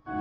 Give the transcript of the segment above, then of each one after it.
Good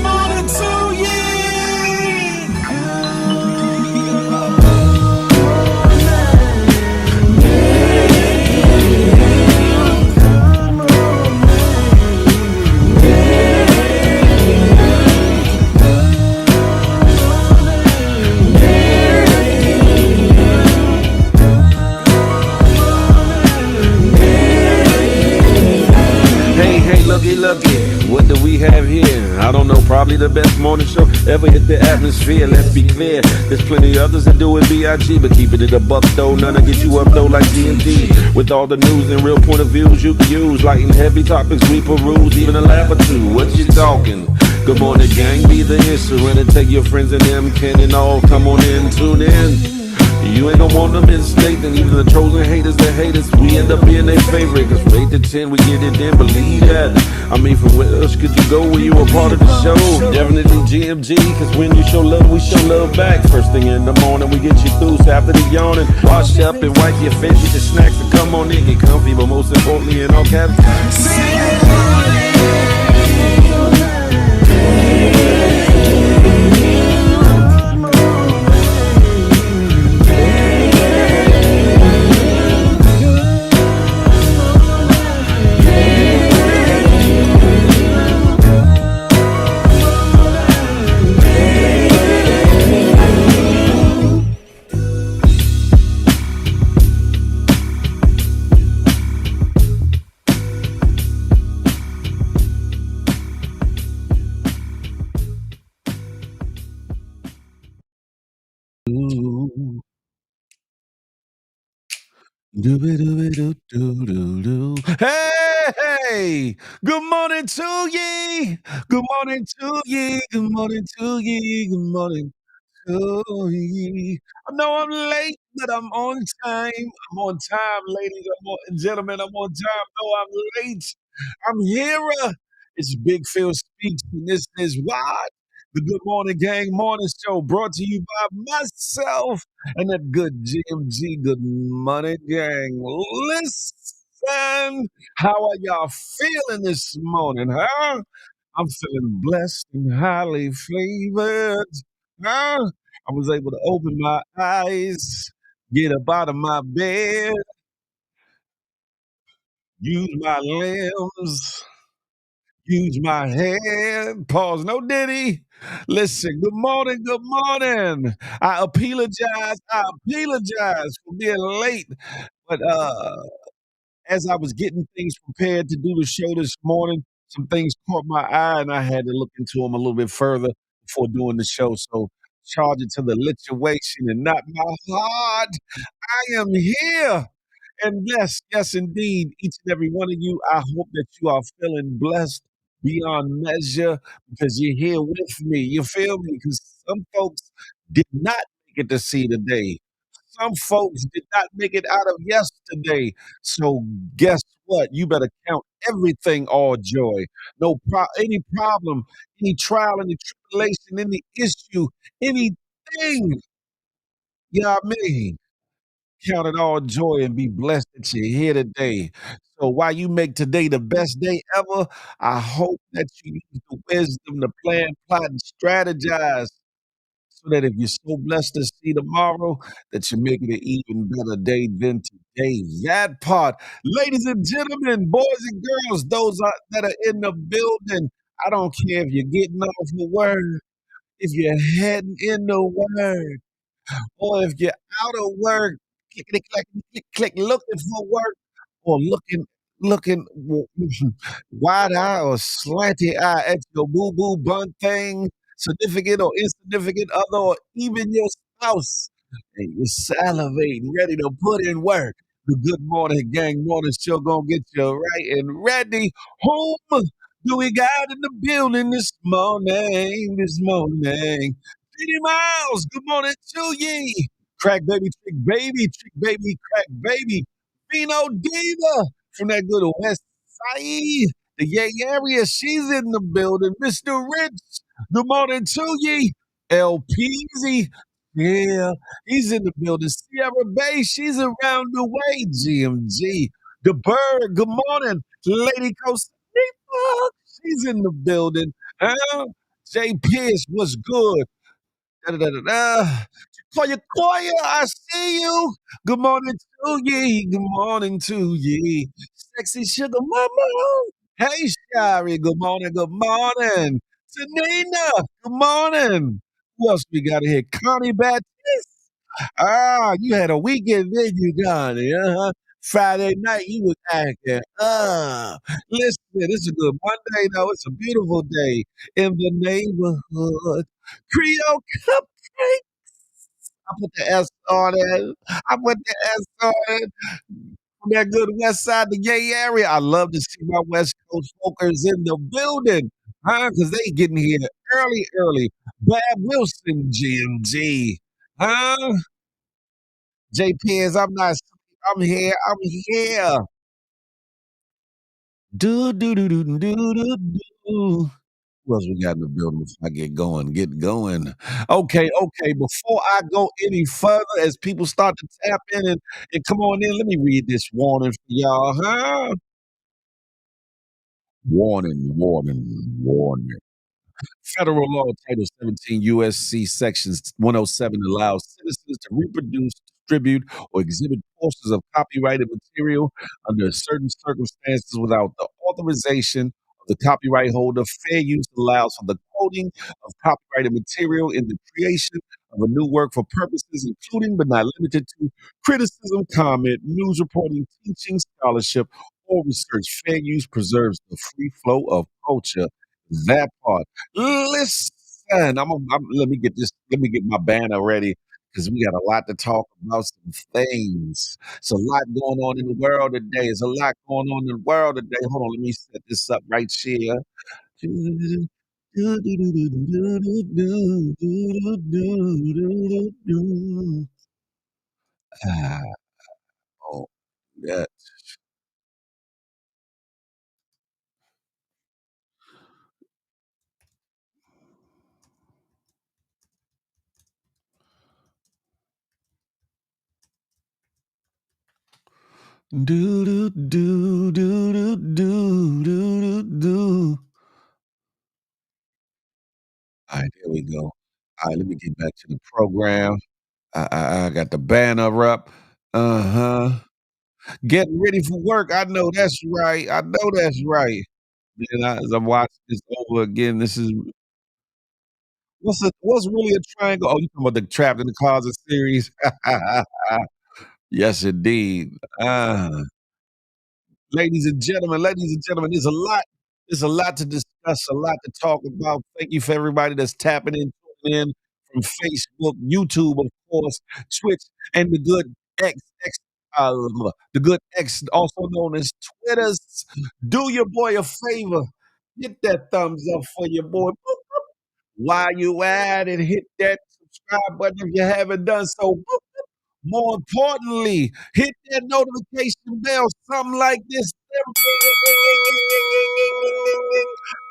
morning to ye. Hey, looky, what do we have here? I don't know, probably the best morning show ever hit the atmosphere. Let's be clear, there's plenty others that do it B.I.G., but keeping it a buck though, none to get you up though like G&D. With all the news and real point of views you can use, light and heavy topics we peruse, even a laugh or two. What you talking? Good morning, gang, be the issue, and take your friends and them, can and all, come on in, tune in. You ain't gonna want them in state, and even the chosen haters that hate us, we end up being their favorite. Cause from 8 to 10, we get it in, believe that. I mean, from where else could you go when you a part of the show? Definitely GMG, cause when you show love, we show love back. First thing in the morning, we get you through, so after the yawning, wash up and wipe your face, get your snacks and come on in, get comfy, but most importantly, in all caps, Hey, good morning to ye. Good morning to ye. Good morning to ye. Good morning to ye. I know I'm late, but I'm on time. I'm on time, ladies and gentlemen. I'm on time. No, I'm late. I'm here. It's Big Phil Speaks, and this is what? The Good Morning Gang Morning Show, brought to you by myself and that good GMG Good Morning Gang. Listen, how are y'all feeling this morning, huh? I'm feeling blessed and highly favored. Huh? I was able to open my eyes, get up out of my bed, use my limbs, use my hand. Pause. No diddy. Listen. Good morning. Good morning. I apologize. I apologize for being late. But as I was getting things prepared to do the show this morning, some things caught my eye, and I had to look into them a little bit further before doing the show. So charge it to the lituation and not my heart. I am here. And yes, yes, indeed, each and every one of you, I hope that you are feeling blessed beyond measure because you're here with me. You feel me? Because some folks did not make it to see the day. Some folks did not make it out of yesterday. So guess what? You better count everything all joy. Any problem, any trial, any tribulation, any issue, anything. Yeah, I mean. Count it all joy and be blessed that you're here today. So while you make today the best day ever, I hope that you use the wisdom to plan, plot, and strategize so that if you're so blessed to see tomorrow, that you make it an even better day than today. That part. Ladies and gentlemen, boys and girls, those that are in the building, I don't care if you're getting off the word, if you're heading in the word, or if you're out of work, clickety clack, click, click, looking for work, or looking wide eye or slanty eye at your boo boo bun thing, significant or insignificant other, or even your spouse, and you're salivating, ready to put in work. The Good Morning Gang Morning Show gonna get you right and ready. Whom do we got in the building this morning? This morning. Diddy Miles, good morning to ye. Crack trick baby, crack baby. Vino Diva from that good West Side, the Yang area. She's in the building. Mr. Rich, good morning to ye. El Peasy, yeah, he's in the building. Sierra Bay, she's around the way. GMG, the bird, good morning. Lady Coast, she's in the building. Jay Pierce, what's good? Da-da-da-da-da. Koya Koya, I see you. Good morning to ye. Good morning to ye. Sexy sugar mama. Hey, Shari. Good morning. Good morning. Tanina. Good morning. Who else we got here? Connie Baptiste. You had a weekend, then you gone. Uh-huh. Friday night, you was acting. Listen, it's a good Monday, though. It's a beautiful day in the neighborhood. Creole Cupcake. I put the S on it. I put the S on it. From that good west side, the gay area. I love to see my West Coast folkers in the building. Huh? Because they getting here early, early. Bab Wilson, GMG. Huh? JPS, I'm not. I'm here. I'm here. Do do do do do do do. Who else we got in the building before I get going? Get going. Okay, okay. Before I go any further, as people start to tap in and come on in, let me read this warning for y'all, huh? Warning, warning, warning. Federal law Title 17 USC Sections 107 allows citizens to reproduce, distribute, or exhibit portions of copyrighted material under certain circumstances without the authorization of the copyright holder. Fair use allows for the quoting of copyrighted material in the creation of a new work for purposes including but not limited to criticism, comment, news reporting, teaching, scholarship, or research. Fair use preserves the free flow of culture. That part. Listen, let me get this. Let me get my banner ready because we got a lot to talk about. Some things. It's a lot going on in the world today. There's a lot going on in the world today. Hold on, let me set this up right here. Ah, oh, yeah. Do do do do do do do do. All right, there we go. All right, let me get back to the program. I got the banner up. Uh-huh. Getting ready for work. I know that's right. I know that's right. Man, as I'm watching this over again, this is what's really a triangle? Oh, you talking about the Trapped in the Closet series? Yes, indeed. Ladies and gentlemen, there's a lot to discuss, a lot to talk about. Thank you for everybody that's tapping in, tuning in from Facebook, YouTube, of course, Twitch, and the good X, uh, the good X, also known as Twitters. Do your boy a favor, hit that thumbs up for your boy. While you at it, hit that subscribe button if you haven't done so. More importantly, hit that notification bell, something like this.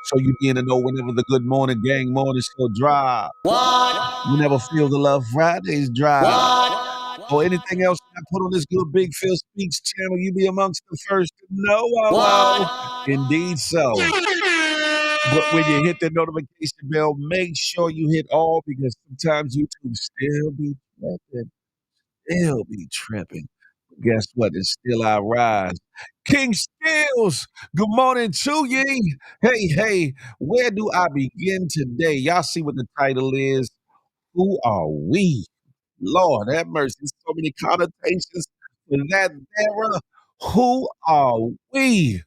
So you be in the know whenever the Good Morning Gang Morning Show drop. You never feel the Love Fridays drop. Or anything else I put on this good Big Phil Speaks channel, you be amongst the first to know. Indeed so. But when you hit the notification bell, make sure you hit all because sometimes YouTube still be tripping. Guess what? It's still our rise. King Skills, good morning to ye. Hey, where do I begin today? Y'all see what the title is? Who are we? Lord have mercy. So many connotations for that era. Who are we?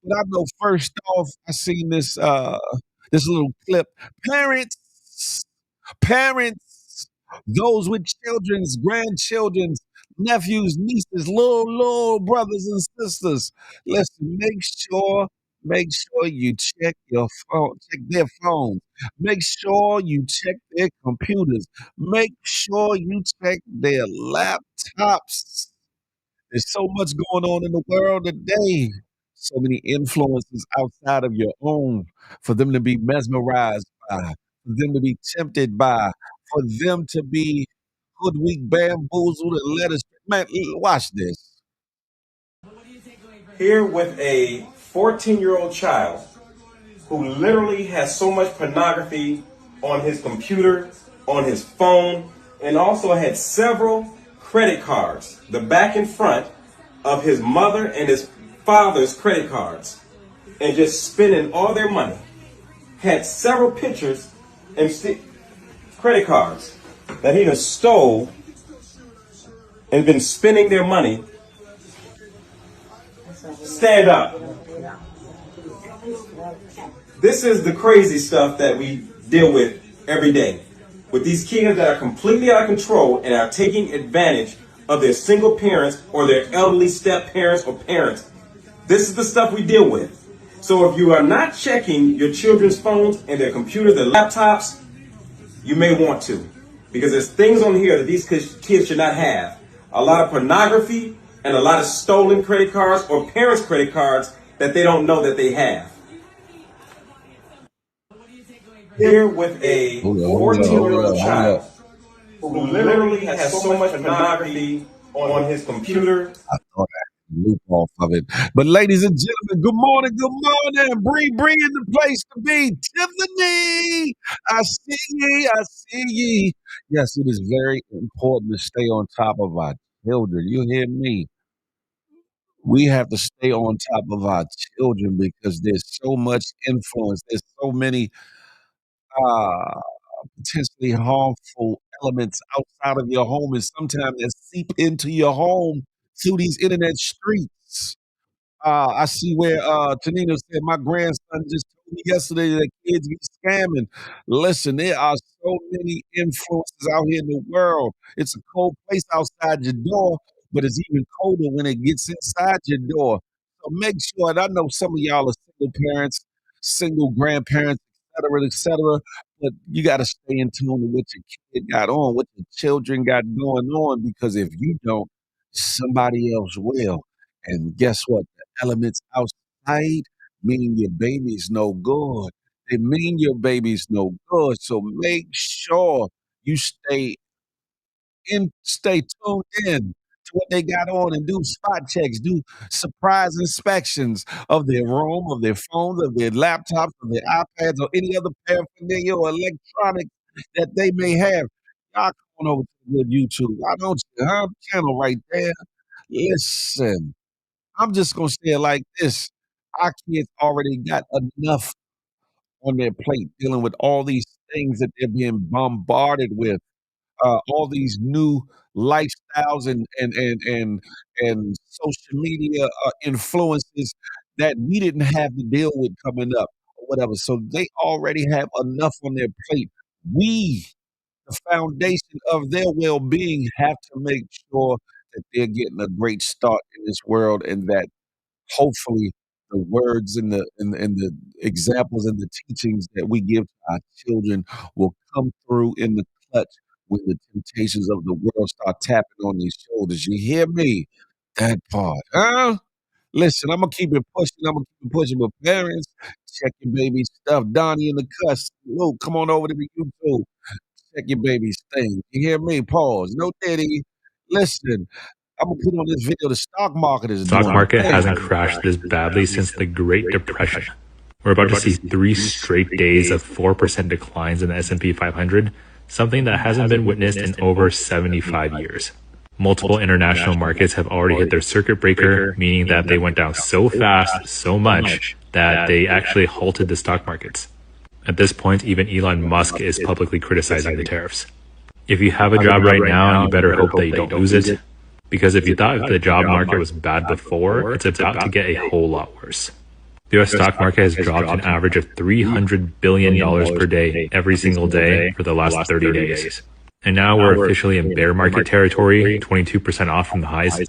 But I know first off, I seen this little clip. Parents, parents, those with children's, grandchildren's, nephews, nieces, little brothers and sisters. Listen, make sure you check your phone, check their phones. Make sure you check their computers. Make sure you check their laptops. There's so much going on in the world today. So many influences outside of your own for them to be mesmerized by, for them to be tempted by, for them to be hoodwinked, bamboozled, and let us. Man, watch this. Here with a 14-year-old child who literally has so much pornography on his computer, on his phone, and also had several credit cards, the back and front of his mother and his father's credit cards, and just spending all their money. Had several pictures and credit cards that he has stole and been spending their money. Stand up. This is the crazy stuff that we deal with every day. With these kids that are completely out of control and are taking advantage of their single parents or their elderly step parents or parents. This is the stuff we deal with. So if you are not checking your children's phones and their computers, their laptops, you may want to. Because there's things on here that these kids should not have. A lot of pornography and a lot of stolen credit cards or parents' credit cards that they don't know that they have. Here with a 14-year-old child who literally has so much pornography on his computer. I thought I had to loop off of it. But ladies and gentlemen, good morning, good morning. Bree in the place to be. Tiffany, I see ye. Yes, it is very important to stay on top of our children. You hear me? We have to stay on top of our children because there's so much influence. There's so many uh, potentially harmful elements outside of your home, and sometimes that seep into your home through these internet streets. I see where Tanina said my grandson just told me yesterday that kids be scamming. Listen, there are so many influences out here in the world. It's a cold place outside your door, but it's even colder when it gets inside your door. So make sure, and I know some of y'all are single parents, single grandparents, et cetera, but you got to stay in tune with what your kid got on, what your children got going on, because if you don't, somebody else will. And guess what? Elements outside mean your baby's no good. They mean your baby's no good. So make sure you stay tuned in to what they got on and do spot checks, do surprise inspections of their room, of their phones, of their laptops, of their iPads, or any other paraphernalia or electronics that they may have. Y'all come on over to the good YouTube. I don't channel right there. Listen. I'm just gonna say it like this. Our kids already got enough on their plate dealing with all these things that they're being bombarded with, all these new lifestyles and social media influences that we didn't have to deal with coming up or whatever. So they already have enough on their plate. We, the foundation of their well-being, have to make sure that they're getting a great start in this world and that hopefully the words and the examples and the teachings that we give to our children will come through in the clutch when the temptations of the world start tapping on these shoulders. You hear me? That part, huh? Listen, I'm gonna keep it pushing. I'm gonna keep it pushing. But parents, check your baby stuff. Donnie in the cuss. Luke, come on over to the YouTube. Check your baby's thing. You hear me? Pause. No diddy. Listen, I'm gonna put on this video. The stock market is Stock doing a market thing. hasn't crashed this badly since the Great Depression. We're about to see 3 straight days of 4% declines in the S&P 500, something that hasn't been witnessed in over 75 years. Multiple international markets have already hit their circuit breaker, meaning that they went down so fast, so much, that they actually halted the stock markets. At this point, even Elon Musk is publicly criticizing the tariffs. If you have a job right now, you better hope that you don't lose it, because if you thought the job market was bad before, it's about to get a whole lot worse. The US stock market has dropped an average of $300 billion per day every single day for the last 30 days. And now we're officially in bear market territory, 22% off from the highs.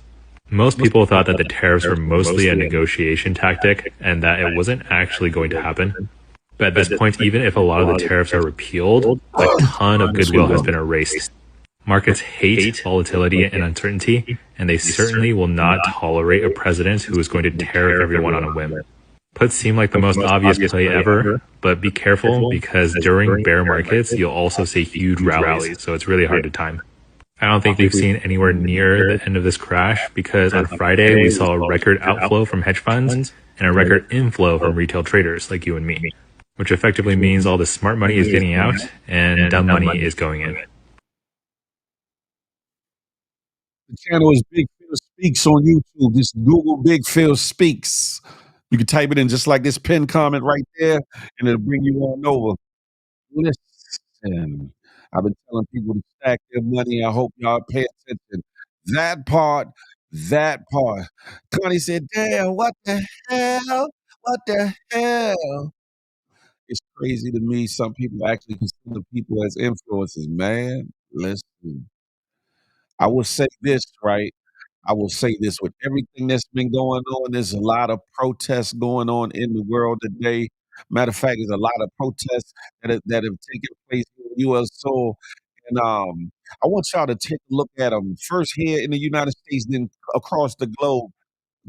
Most people thought that the tariffs were mostly a negotiation tactic and that it wasn't actually going to happen. But at this point, even if a lot of the tariffs are repealed, a ton of goodwill has been erased. Markets hate volatility and uncertainty, and they certainly will not tolerate a president who is going to tariff everyone on a whim. Puts seem like the most obvious play ever, but be careful because during bear markets, you'll also see huge rallies, so it's really hard to time. I don't think we've seen anywhere near the end of this crash because on Friday we saw a record outflow from hedge funds and a record inflow from retail traders like you and me, which effectively means all the smart money is getting out and dumb money is going in. The channel is Big Phil Speaks on YouTube. Just Google Big Phil Speaks. You can type it in just like this pinned comment right there, and it'll bring you on over. Listen, I've been telling people to stack their money. I hope y'all pay attention. That part. Connie said, damn, what the hell? What the hell? It's crazy to me. Some people actually consider people as influencers, man. Listen, I will say this, right? I will say this with everything that's been going on, there's a lot of protests going on in the world today. Matter of fact, there's a lot of protests that have taken place in U.S. soil. And I want y'all to take a look at them first here in the United States, then across the globe,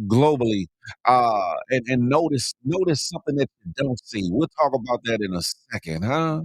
globally, and notice something that you don't see. We'll talk about that in a second, huh?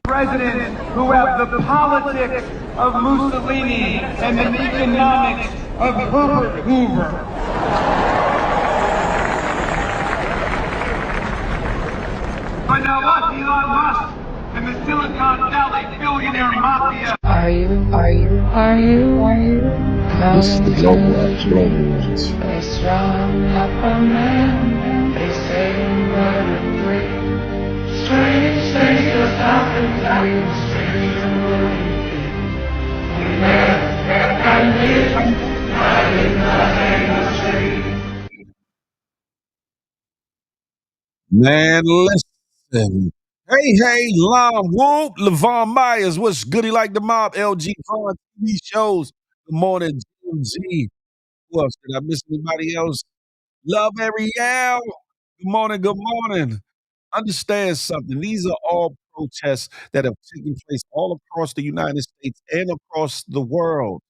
Presidents who have the politics of Mussolini and the economics of Herbert Hoover. But now what, Elon Musk and the Silicon Valley billionaire mafia? Are you? This is the global They strong up a man, they say what a great. Strange things just happen to me, strange and we Man, listen. Hey, Lon Whoop, Levon Myers, what's goody like the mob? LG Vaughn TV shows. Good morning, GMG. Who else? Did I miss anybody else? Love Ariel. Good morning. Understand something. These are all protests that have taken place all across the United States and across the world.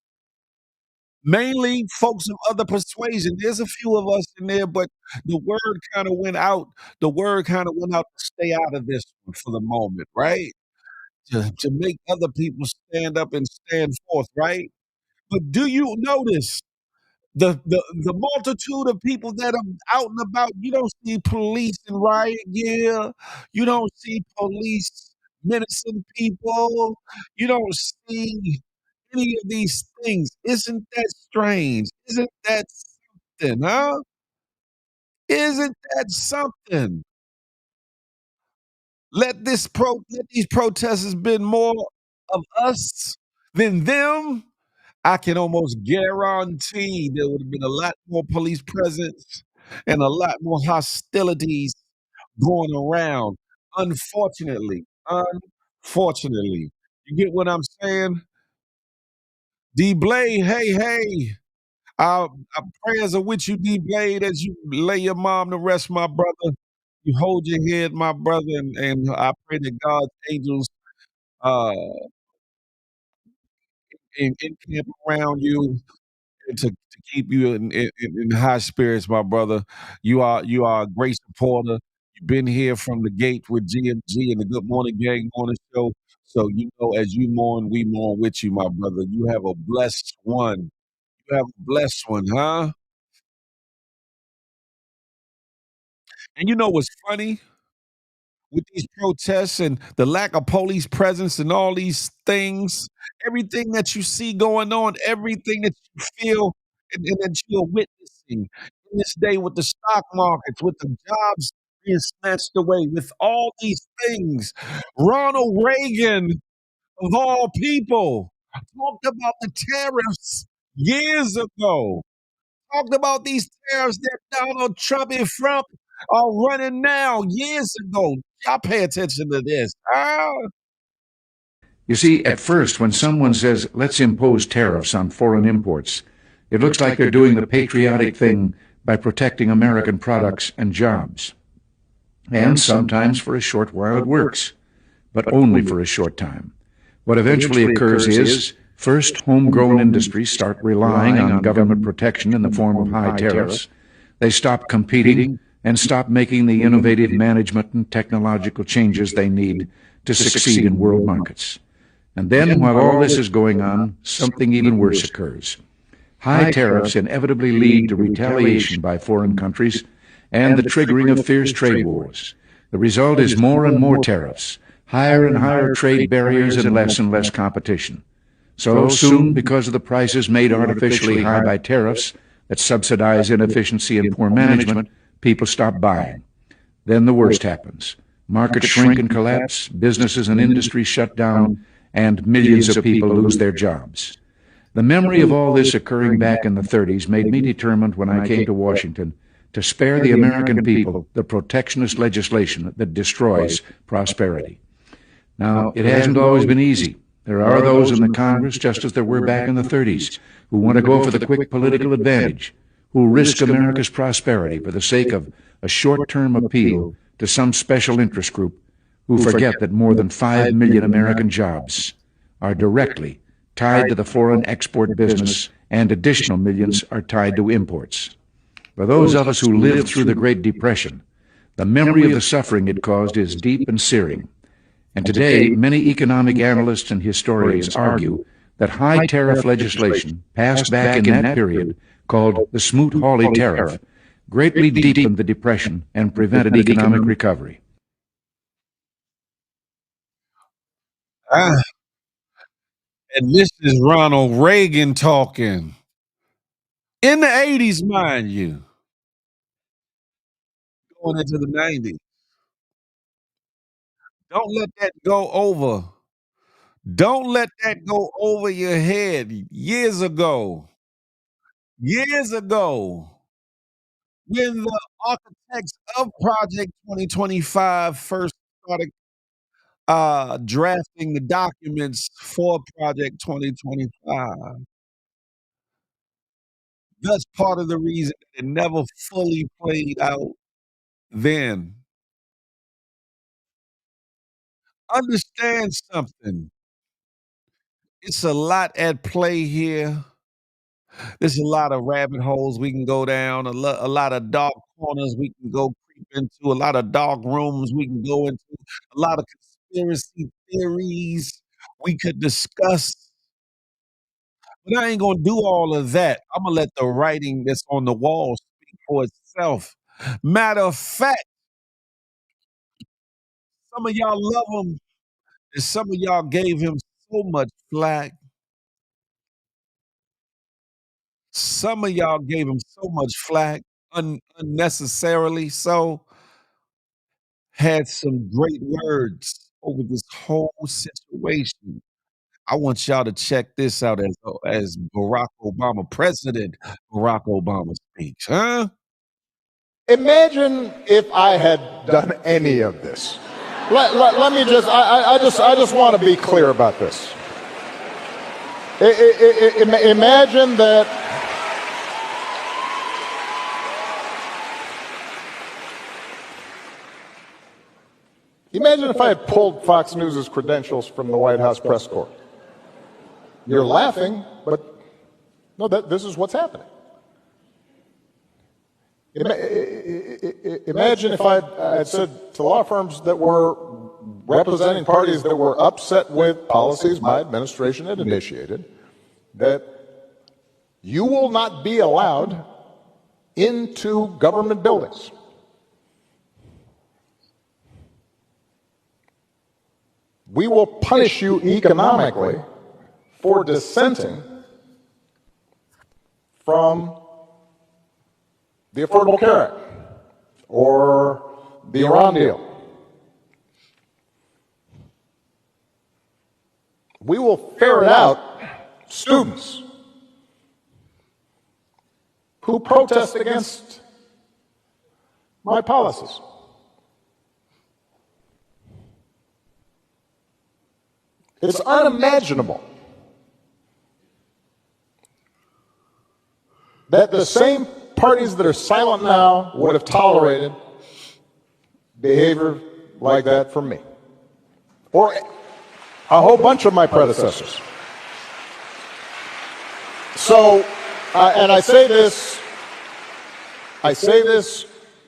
Mainly folks of other persuasion. There's a few of us in there, but the word kind of went out. The word kind of went out to stay out of this one for the moment, right? To make other people stand up and stand forth, right? But do you notice the multitude of people that are out and about? You don't see police in riot gear. You don't see police menacing people. You don't see any of these things. Isn't that strange? Isn't that something, huh? Isn't that something? Let these protesters been more of us than them. I can almost guarantee there would have been a lot more police presence and a lot more hostilities going around. Unfortunately, unfortunately. You get what I'm saying? D Blade, hey, hey. Our prayers are with you, D Blade, as you lay your mom to rest, my brother. You hold your head, my brother, and I pray that God's angels uh encamp around you and to keep you in high spirits, my brother. You are a great supporter. You've been here from the gate with GMG and the Good Morning Gang Morning Show. So you know, as you mourn, we mourn with you, my brother. You have a blessed one. You have a blessed one, huh? And you know what's funny? With these protests and the lack of police presence and all these things, everything that you see going on, everything that you feel and that you're witnessing in this day with the stock markets, with the jobs being snatched away, with all these things. Ronald Reagan, of all people, talked about the tariffs years ago. Talked about these tariffs that Donald Trump and Trump are running now years ago. Y'all pay attention to this. You see, at first, when someone says, let's impose tariffs on foreign imports, it looks like they're doing the patriotic thing by protecting American products and jobs. And sometimes for a short while it works, but only for a short time. What eventually occurs is, first, homegrown industries start relying on government protection in the form of high tariffs. They stop competing and stop making the innovative management and technological changes they need to succeed in world markets. And then, while all this is going on, something even worse occurs. High tariffs inevitably lead to retaliation by foreign countries and the triggering of fierce trade wars. The result is more and more tariffs, higher and higher trade barriers, and less competition. So soon, because of the prices made artificially high by tariffs that subsidize inefficiency and poor management, people stop buying. Then the worst happens. Markets shrink and collapse, businesses and industries shut down, and millions of people lose their jobs. The memory of all this occurring back in the 30s made me determined when I came to Washington to spare the American people the protectionist legislation that destroys prosperity. Now, it hasn't always been easy. There are those in the Congress, just as there were back in the 30s, who want to go for the quick political advantage, who risk America's prosperity for the sake of a short-term appeal to some special interest group, who forget that more than 5 million American jobs are directly tied to the foreign export business, and additional millions are tied to imports. For those of us who lived through the Great Depression, the memory of the suffering it caused is deep and searing. And today, many economic analysts and historians argue that high tariff legislation passed back in that period, called the Smoot-Hawley Tariff, greatly deepened the Depression and prevented economic recovery. Ah, and this is Ronald Reagan talking. In the 80s, mind you, going into the 90s. Don't let that go over. Don't let that go over your head. Years ago, when the architects of Project 2025 first started drafting the documents for Project 2025, that's part of the reason it never fully played out then. Understand something. It's a lot at play here. There's a lot of rabbit holes we can go down, a lot of dark corners we can go creep into, a lot of dark rooms we can go into, a lot of conspiracy theories we could discuss. But I ain't gonna do all of that. Imma let the writing that's on the wall speak for itself. Matter of fact, some of y'all love him, and some of y'all gave him so much flack. Some of y'all gave him so much flack, unnecessarily so, had some great words over this whole situation. I want y'all to check this out as Barack Obama, President Barack Obama speaks, huh? Imagine if I had done any of this. Let me just, I just want to be clear about this. Imagine that. Imagine if I had pulled Fox News' credentials from the White House press corps. You're laughing, but no, this is what's happening. Imagine if I had said to law firms that were representing parties that were upset with policies my administration had initiated, that you will not be allowed into government buildings. We will punish you economically for dissenting from the Affordable Care Act or the Iran deal. We will ferret out students who protest against my policies. It's unimaginable that the same parties that are silent now would have tolerated behavior like that from me, or a whole bunch of my predecessors. So, and I say this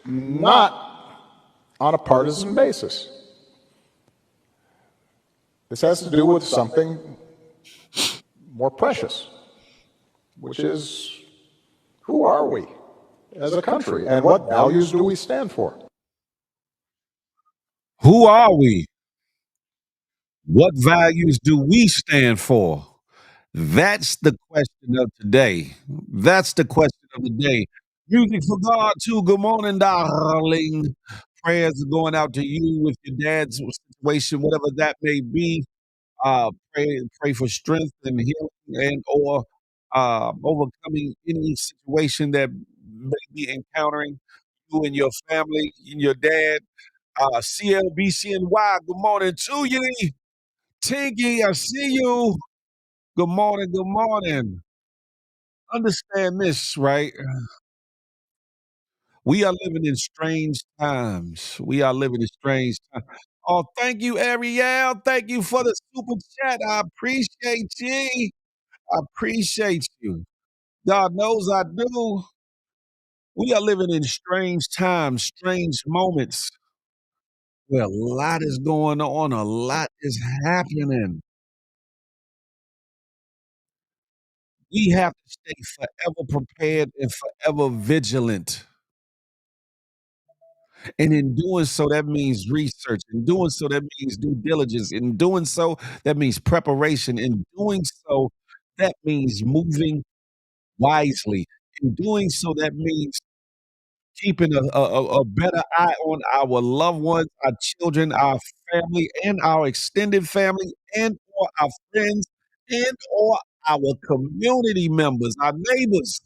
not on a partisan basis. This has to do with something more precious, which is, who are we as a country and what values do we stand for? Who are we? What values do we stand for? That's the question of today. That's the question of the day. Music for God, too. Good morning, darling. Prayers are going out to you with your dad's situation, whatever that may be. Pray for strength and healing and or overcoming any situation that may be encountering you and your family and your dad. CLBCNY, good morning to you. Tinky, I see you. Good morning, good morning. Understand this, right? We are living in strange times. We are living in strange times. Oh, thank you, Ariel. Thank you for the super chat. I appreciate you. I appreciate you. God knows I do. We are living in strange times, strange moments where a lot is going on, a lot is happening. We have to stay forever prepared and forever vigilant. And in doing so, that means research. In doing so, that means due diligence. In doing so, that means preparation. In doing so, that means moving wisely. In doing so, that means keeping a better eye on our loved ones, our children, our family, and our extended family, and or our friends, and or our community members, our neighbors.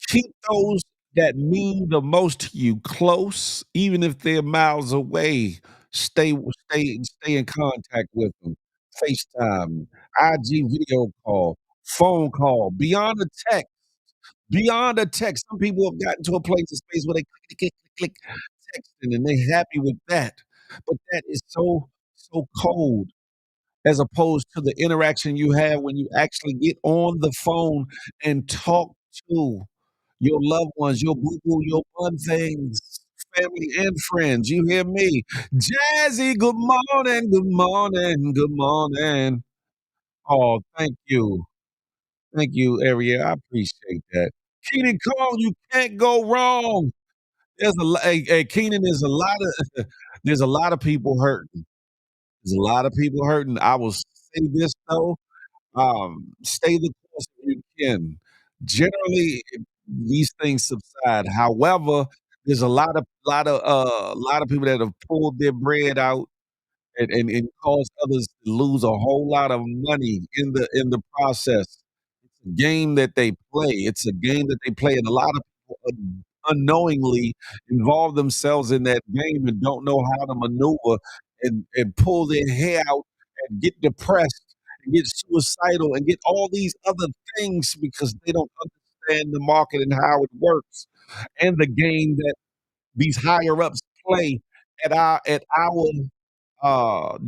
Keep those that mean the most to you close, even if they're miles away. Stay in contact with them. FaceTime, IG video call, phone call, beyond the text. Beyond the text. Some people have gotten to a place in space where they click texting and they're happy with that. But that is so cold as opposed to the interaction you have when you actually get on the phone and talk to your loved ones, your boo-boo, your fun things, family and friends. You hear me? Jazzy, good morning, good morning, good morning. Oh, thank you. Thank you, Ariel. I appreciate that. Keenan Cole, you can't go wrong. There's a lot, hey, Keenan, there's a lot of people hurting. There's a lot of people hurting. I will say this though. Stay the course if you can. Generally, these things subside. However, there's a lot of people that have pulled their bread out and caused others to lose a whole lot of money in the process. It's a game that they play. It's a game that they play, and a lot of people unknowingly involve themselves in that game and don't know how to maneuver and pull their hair out and get depressed and get suicidal and get all these other things because they don't understand the market and how it works and the game that these higher ups play at our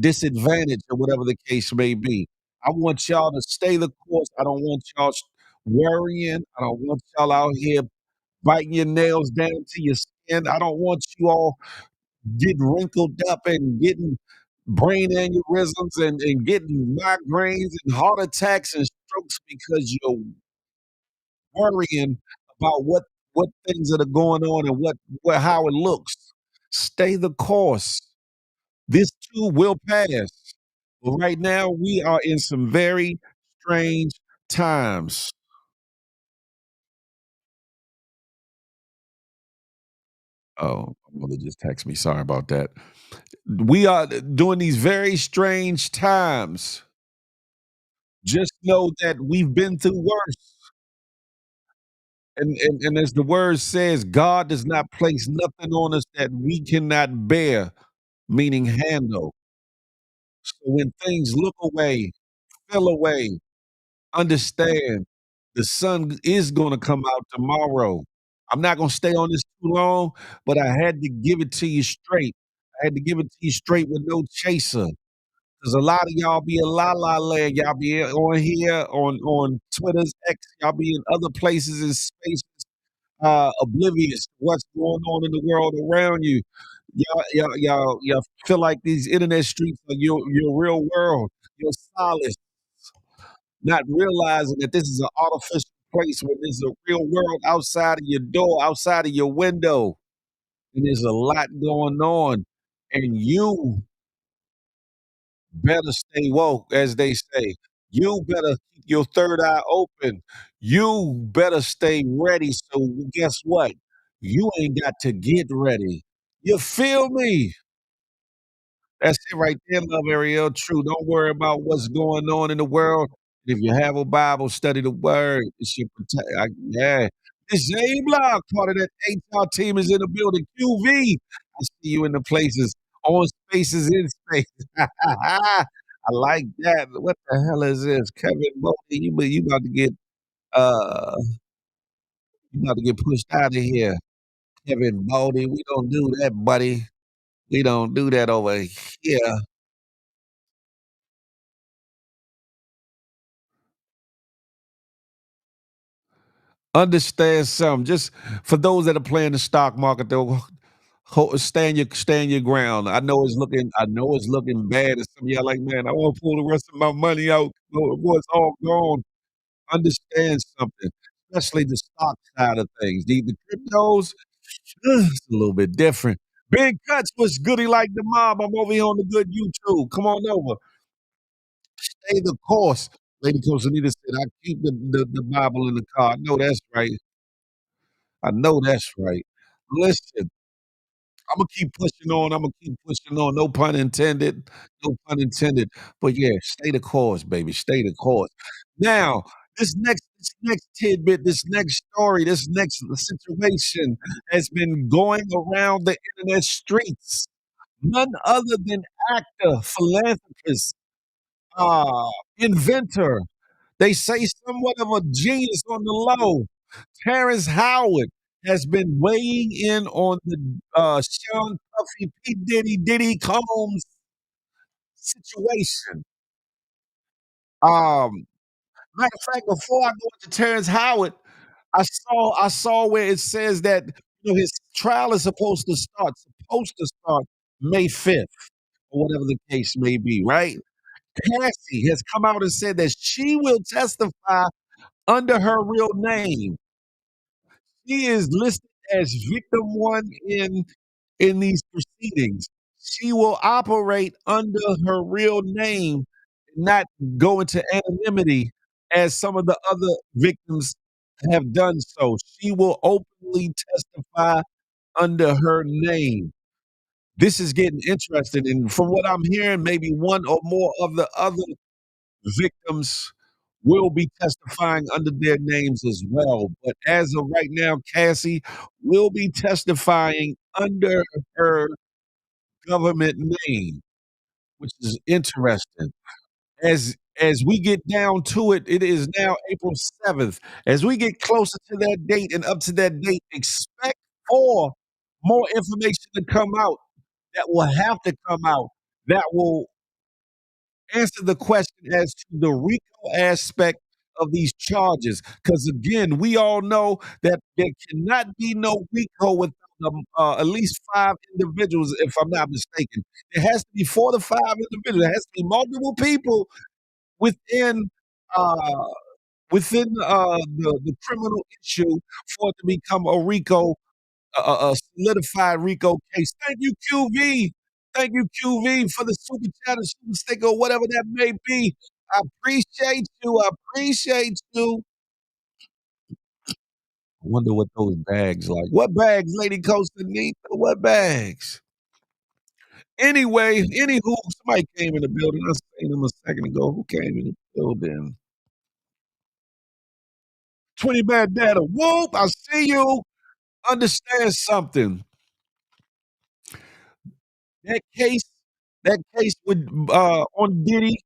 disadvantage or whatever the case may be. I want y'all to stay the course. I don't want y'all worrying. I don't want y'all out here biting your nails down to your skin. I don't want you all getting wrinkled up and getting brain aneurysms and getting migraines and heart attacks and strokes because you're worrying about what things that are going on and what how it looks. Stay the course. This too will pass. But right now, we are in some very strange times. Oh, my mother just texted me. Sorry about that. We are doing these very strange times. Just know that we've been through worse. And as the word says, God does not place nothing on us that we cannot bear, meaning handle. So when things look away, feel away, understand the sun is gonna come out tomorrow. I'm not gonna stay on this too long, but I had to give it to you straight. I had to give it to you straight with no chaser. 'Cause a lot of y'all be in la la land. Y'all be on here on Twitter's X. Y'all be in other places and spaces, oblivious to what's going on in the world around you. Y'all feel like these internet streets are your real world, your solace, not realizing that this is an artificial place where there's a real world outside of your door, outside of your window, and there's a lot going on, and you better stay woke, as they say. You better keep your third eye open. You better stay ready. So guess what? You ain't got to get ready. You feel me? That's it right there, love Ariel. True. Don't worry about what's going on in the world. If you have a Bible, study the word. It's your yeah. This J Block, part of that HR team is in the building. QV. I see you in the places. On spaces in space. I like that. What the hell is this? Kevin Bodie, you about to get uh you about to get pushed out of here. Kevin Bodie, we don't do that, buddy. We don't do that over here. Understand something. Just for those that are playing the stock market, they'll stand your ground. I know it's looking bad, and some of y'all like, man, I want to pull the rest of my money out. Boy, it's all gone. Understand something, especially the stock side of things. The cryptos, it's a little bit different. Big Cuts, what's goody like the mob? I'm over here on the good YouTube. Come on over. Stay the course. Lady Cosanita said, I keep the Bible in the car. I know that's right. I know that's right. Listen, Imma keep pushing on, Imma keep pushing on, no pun intended, no pun intended, but yeah, stay the course, baby, stay the course. Now, this next tidbit, this next story, this next situation has been going around the internet streets. None other than actor, philanthropist, inventor, they say somewhat of a genius on the low, Terrence Howard has been weighing in on the Sean Puffy P. Diddy Combs situation. Um, Matter of fact, before I go into Terrence Howard, I saw where it says that his trial is supposed to start May 5th or whatever the case may be, right? Cassie has come out and said that she will testify under her real name. She is listed as victim one in these proceedings. She will operate under her real name not go into anonymity as some of the other victims have done so. She will openly testify under her name. This is getting interesting, and from what I'm hearing, maybe one or more of the other victims will be testifying under their names as well. But as of right now, Cassie will be testifying under her government name, which is interesting. As we get down to it, it is now April 7th. As we get closer to that date and up to that date, expect for more information to come out that will have to come out that will answer the question as to the RICO aspect of these charges. Because again, we all know that there cannot be no RICO without at least 5 individuals, if I'm not mistaken. There has to be 4 to 5 individuals. There has to be multiple people within uh, the criminal issue for it to become a RICO, a solidified RICO case. Thank you, QV. Thank you, QV, for the super chat or super sticker or whatever that may be. I appreciate you. I appreciate you. I wonder what those bags like. What bags, Lady Costanita? What bags? Anyway, anywho, somebody came in the building. I seen them a second ago. Who came in the building? 20 bad data. Whoop! I see you. Understand something. That case with on Diddy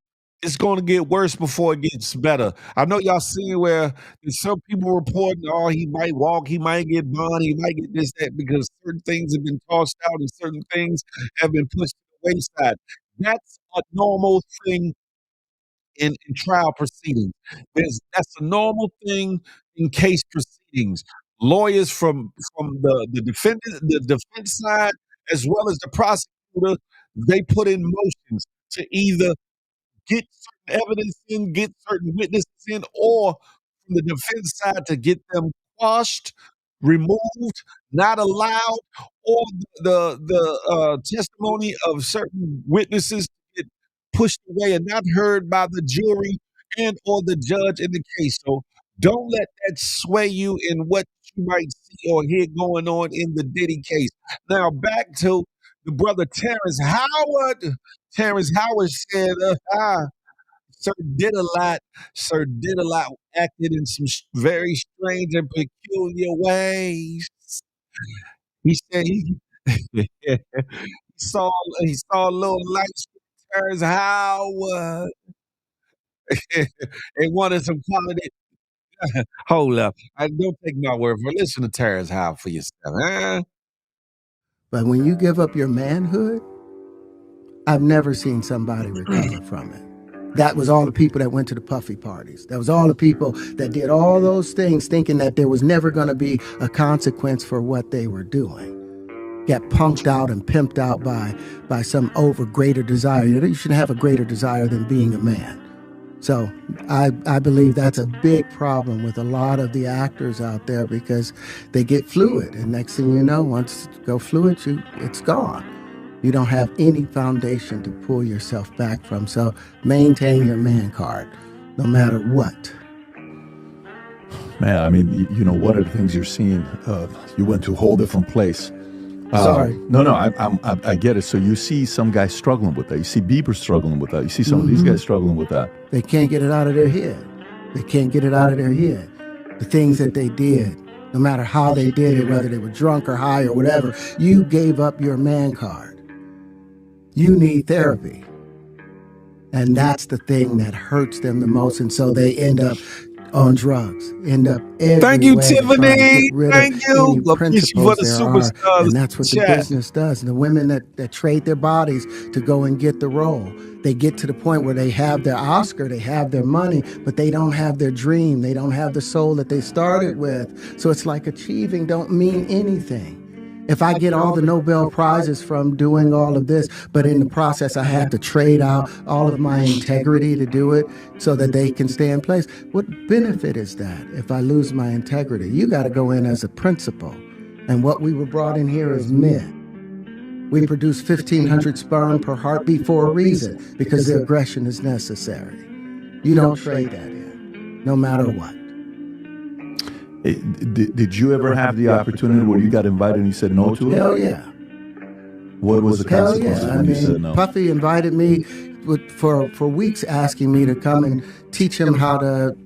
is going to get worse before it gets better. I know y'all seen where there's some people reporting, oh, he might walk, he might get bond, he might get this, that, because certain things have been tossed out and certain things have been pushed to the wayside. That's a normal thing in trial proceedings. That's a normal thing in case proceedings. Lawyers from the defense side as well as the prosecutor, they put in motions to either get certain evidence in, get certain witnesses in, or from the defense side to get them quashed, removed, not allowed, or the testimony of certain witnesses get pushed away and not heard by the jury and or the judge in the case. So don't let that sway you in what you might see or hear going on in the Diddy case. Now back to the brother Terrence Howard. Terrence Howard said, Sir did a lot. Sir did a lot, acted in some very strange and peculiar ways. He said he saw he saw a little light Terrence Howard and wanted some quality. Hold up. Don't take my word for it. Listen to Terrence Howard for yourself. Huh? But when you give up your manhood, I've never seen somebody recover from it. That was all the people that went to the puffy parties. That was all the people that did all those things thinking that there was never going to be a consequence for what they were doing. Got punked out and pimped out by some greater desire. You shouldn't have a greater desire than being a man. So I believe that's a big problem with a lot of the actors out there because they get fluid. And next thing you know, once you go fluid, it's gone. You don't have any foundation to pull yourself back from. So maintain your man card, no matter what. Man, I mean, you know, one of the things you're seeing, you went to a whole different place. Sorry. No, I get it. So you see some guys struggling with that. You see Bieber struggling with that. You see some of these guys struggling with that. They can't get it out of their head. They can't get it out of their head. The things that they did, no matter how they did it, whether they were drunk or high or whatever, you gave up your man card. You need therapy. And that's the thing that hurts them the most. And so they end up on drugs, end up every Thank you, way to try Tiffany. to get rid Thank of you. any For principles the there superstars. are. And that's what the business does. And the women that trade their bodies to go and get the role, they get to the point where they have their Oscar, they have their money, but they don't have their dream. They don't have the soul that they started with. So it's like achieving don't mean anything. If I get all the Nobel Prizes from doing all of this, but in the process I have to trade out all of my integrity to do it so that they can stay in place, what benefit is that if I lose my integrity? You got to go in as a principal. And what we were brought in here is men. We produce 1,500 sperm per heartbeat for a reason, because the aggression is necessary. You don't trade that in, no matter what. Did you ever have the opportunity where you got invited and you said no to it? Hell yeah. What was the Hell consequences yeah. when you said no? Puffy invited me for weeks, asking me to come and teach him how to,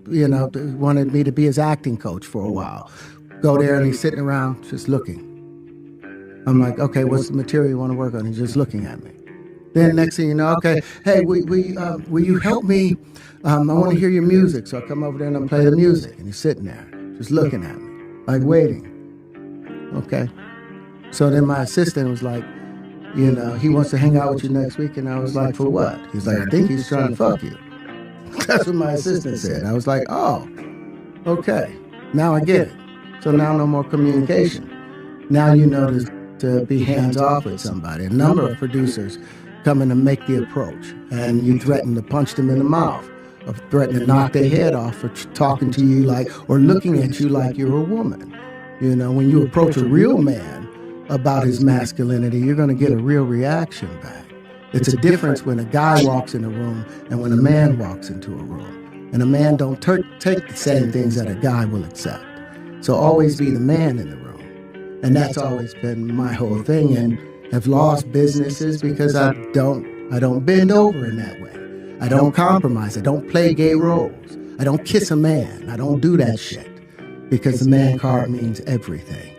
wanted me to be his acting coach for a while. Go there and he's sitting around just looking. I'm like, okay, what's the material you want to work on? He's just looking at me. Then next thing you know, okay, hey, will you help me? I want to hear your music. So I come over there and I play the music. And he's sitting there, just looking at me, like waiting. Okay. So then my assistant was like, he wants to hang out with you next week. And I was like, for what? He's like, I think he's trying to fuck you. That's what my assistant said. I was like, oh, okay. Now I get it. So now no more communication. Now you know to be hands off with somebody. A number of producers come in and make the approach, and you threaten to punch them in the mouth, or threaten to knock their head off for talking to you or looking at you like you're a woman. When you approach a real man about his masculinity, you're going to get a real reaction back. It's a difference when a guy walks in a room and when a man walks into a room. And a man don't take the same things that a guy will accept. So always be the man in the room. And that's always been my whole thing, and have lost businesses because I don't bend over in that way. I don't compromise. I don't play gay roles. I don't kiss a man. I don't do that shit, because the man card means everything.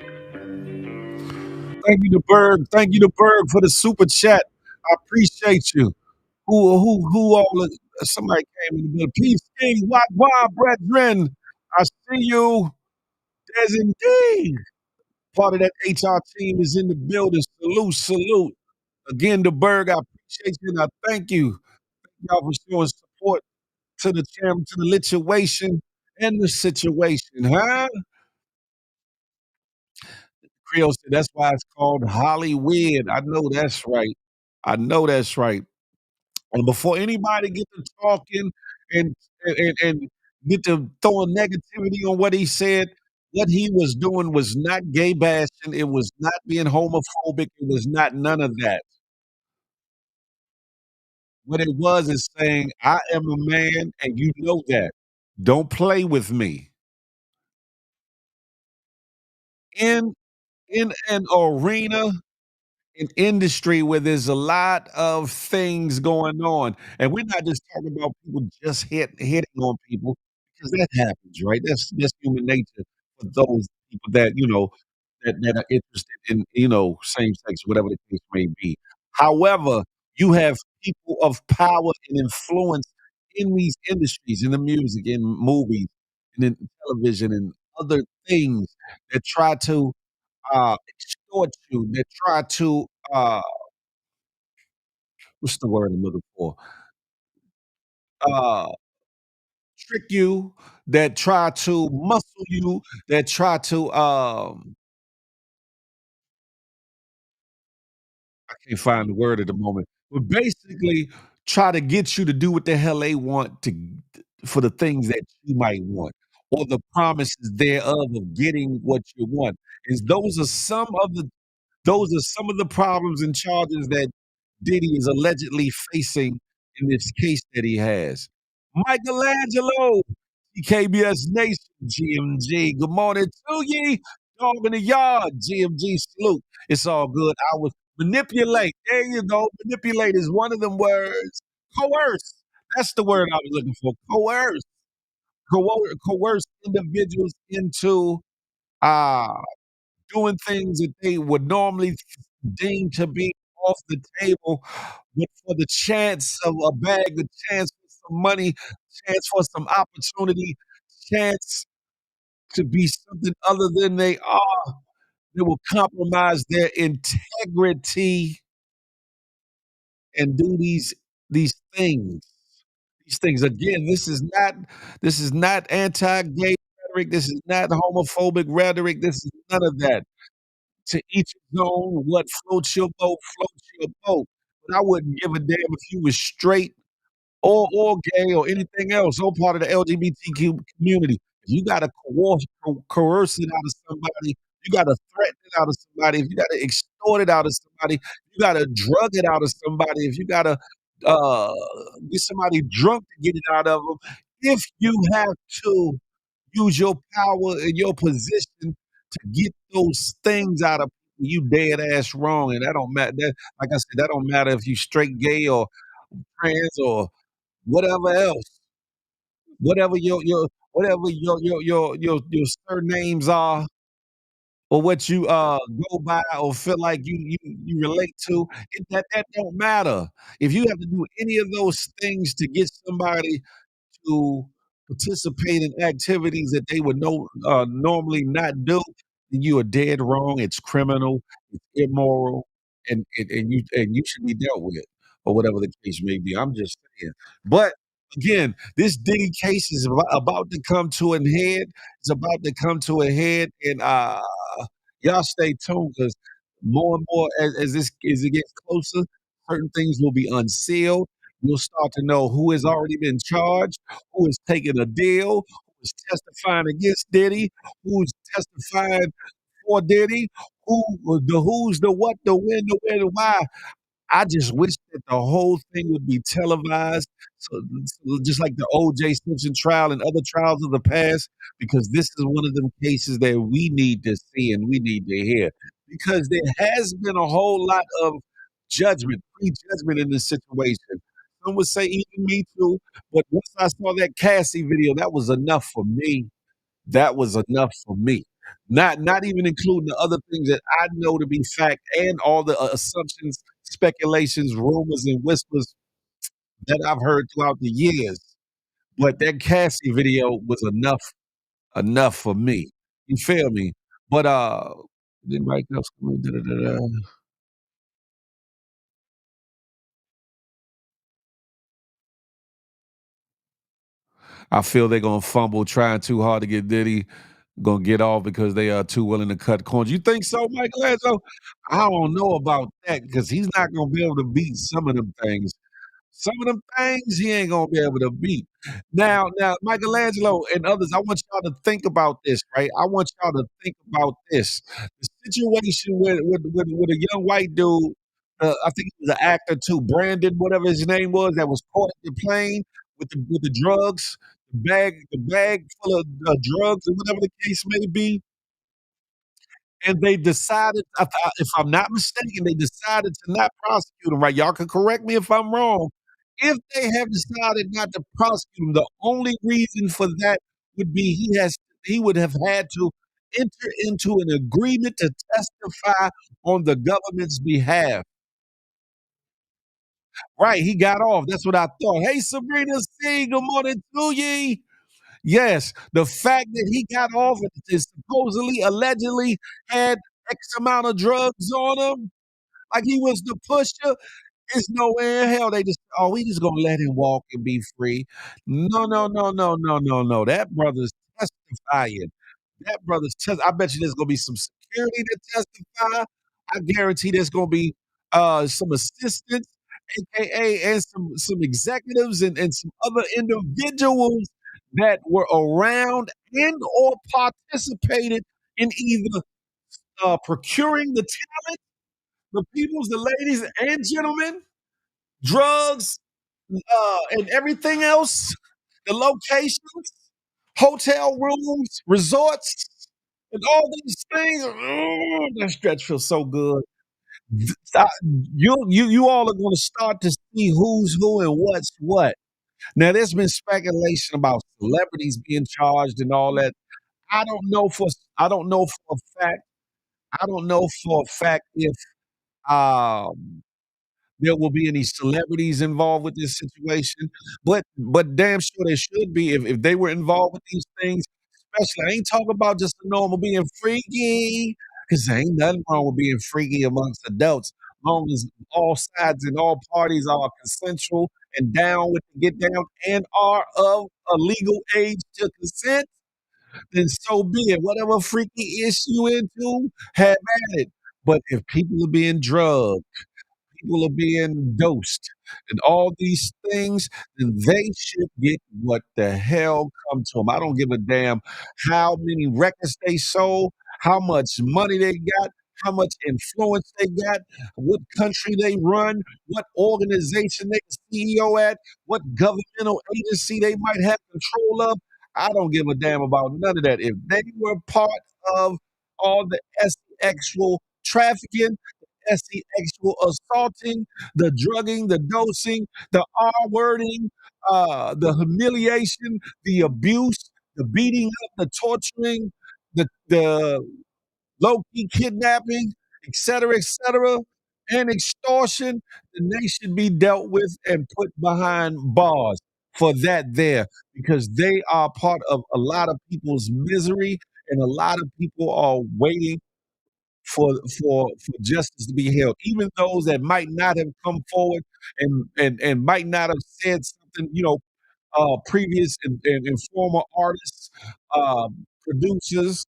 Thank you to Berg. Thank you to Berg for the super chat. I appreciate you. Who all? Somebody came in the middle. Peace, King, wah, brethren. I see you. There's indeed. Part of that HR team is in the building. Salute. Again, to Berg, I appreciate you and I thank you. Thank y'all for showing support to the channel, to the lituation and the situation, huh? Creole said that's why it's called Hollywood. I know that's right. And before anybody get to talking and get to throwing negativity on what he said, what he was doing was not gay bashing. It was not being homophobic. It was not none of that. What it was is saying, I am a man and you know that. Don't play with me. In an arena, an industry where there's a lot of things going on, and we're not just talking about people just hitting on people, because that happens, right? That's human nature for those people that, that are interested in, same sex, whatever the case may be. However, you have people of power and influence in these industries, in the music, in movies, and in television, and other things that try to extort you, that try to what's the word I'm looking for? Uh, trick you, that try to muscle you, that try to I can't find the word at the moment, but basically try to get you to do what the hell they want for the things that you might want, or the promises thereof of getting what you want. Is those are some of the problems and charges that Diddy is allegedly facing in this case that he has. Michelangelo, KBS Nation, GMG. Good morning to ye. Dog in the yard, GMG salute. It's all good. I was manipulate. There you go. Manipulate is one of them words. Coerce. That's the word I was looking for. Coerce. Coerce individuals into uh doing things that they would normally deem to be off the table, but for the chance of a bag, the chance for some money, chance for some opportunity, chance to be something other than they are, they will compromise their integrity and do these things. These things. Again, this is not anti-gay rhetoric. This is not homophobic rhetoric. This is none of that. To each his own. What floats your boat, floats your boat. But I wouldn't give a damn if you was straight or gay or anything else, or part of the LGBTQ community. If you gotta coerce it out of somebody you gotta threaten it out of somebody, if you gotta extort it out of somebody, you gotta drug it out of somebody, if you gotta, uh, get somebody drunk to get it out of them, if you have to use your power and your position to get those things out of people, you dead ass wrong, and that don't matter. That, like I said, that don't matter if you straight, gay, or trans, or whatever else, whatever your surnames are, or what you go by or feel like you relate to. That don't matter. If you have to do any of those things to get somebody to participate in activities that they would normally not do, then you are dead wrong. It's criminal, it's immoral, and you should be dealt with, or whatever the case may be. I'm just saying. But again, this Diddy case is about to come to an head. It's about to come to a head, and y'all stay tuned, because more and more as it gets closer, certain things will be unsealed. You'll start to know who has already been charged, who is taking a deal, who is testifying against Diddy, who's testifying for Diddy, the who's, the what, the when, the where, the why. I just wish that the whole thing would be televised, so just like the O.J. Simpson trial and other trials of the past, because this is one of them cases that we need to see and we need to hear. Because there has been a whole lot of prejudgment in this situation. Some would say even me too, but once I saw that Cassie video, that was enough for me. That was enough for me. Not even including the other things that I know to be fact, and all the assumptions, speculations, rumors, and whispers that I've heard throughout the years. But that Cassie video was enough for me. You feel me? But anybody else come in? Da-da-da-da. I feel they're gonna fumble trying too hard to get Diddy. Gonna get off because they are too willing to cut corners. You think so, Michelangelo? I don't know about that, because he's not gonna be able to beat some of them things. Some of them things he ain't gonna be able to beat. Now, Michelangelo and others, I want y'all to think about this, right? I want y'all to think about this. The situation with a young white dude, I think he was an actor too, Brandon, whatever his name was, that was caught at the plane with the drugs, the bag full of drugs, or whatever the case may be. And they decided, if I'm not mistaken, they decided to not prosecute him, right? Y'all can correct me if I'm wrong. If they have decided not to prosecute him, the only reason for that would be he would have had to enter into an agreement to testify on the government's behalf. Right, he got off. That's what I thought. Hey, Sabrina C, good morning to ye. Yes, the fact that he got off and is supposedly, allegedly had X amount of drugs on him, like he was the pusher, it's no way in hell they just, "Oh, we just gonna let him walk and be free." No, no, no, no, no, no, no. That brother's testifying. That brother's I bet you there's gonna be some security to testify. I guarantee there's gonna be some assistants, AKA, and some executives and some other individuals that were around and or participated in either procuring the the peoples, the ladies and gentlemen, drugs, and everything else, the locations, hotel rooms, resorts, and all these things. That stretch feels so good. Th- you all are going to start to see who's who and what's what. Now, there's been speculation about celebrities being charged and all that. I don't know for I don't know for a fact. I don't know for a fact if um there will be any celebrities involved with this situation, but damn sure there should be if they were involved with these things. Especially, I ain't talking about just a normal being freaky, because there ain't nothing wrong with being freaky amongst adults, long as all sides and all parties are consensual and down with the get down and are of a legal age to consent. Then so be it. Whatever freaky issue you into, have at it. But if people are being drugged, people are being dosed, and all these things, then they should get what the hell come to them. I don't give a damn how many records they sold, how much money they got, how much influence they got, what country they run, what organization they CEO at, what governmental agency they might have control of. I don't give a damn about none of that. If they were part of all the actual trafficking, sexual assaulting, the drugging, the dosing, the R wording, the humiliation, the abuse, the beating up, the torturing, the low key kidnapping, et cetera, and extortion, then they should be dealt with and put behind bars for that there because they are part of a lot of people's misery and a lot of people are waiting for justice to be held. Even those that might not have come forward and might not have said something, previous and former artists, producers,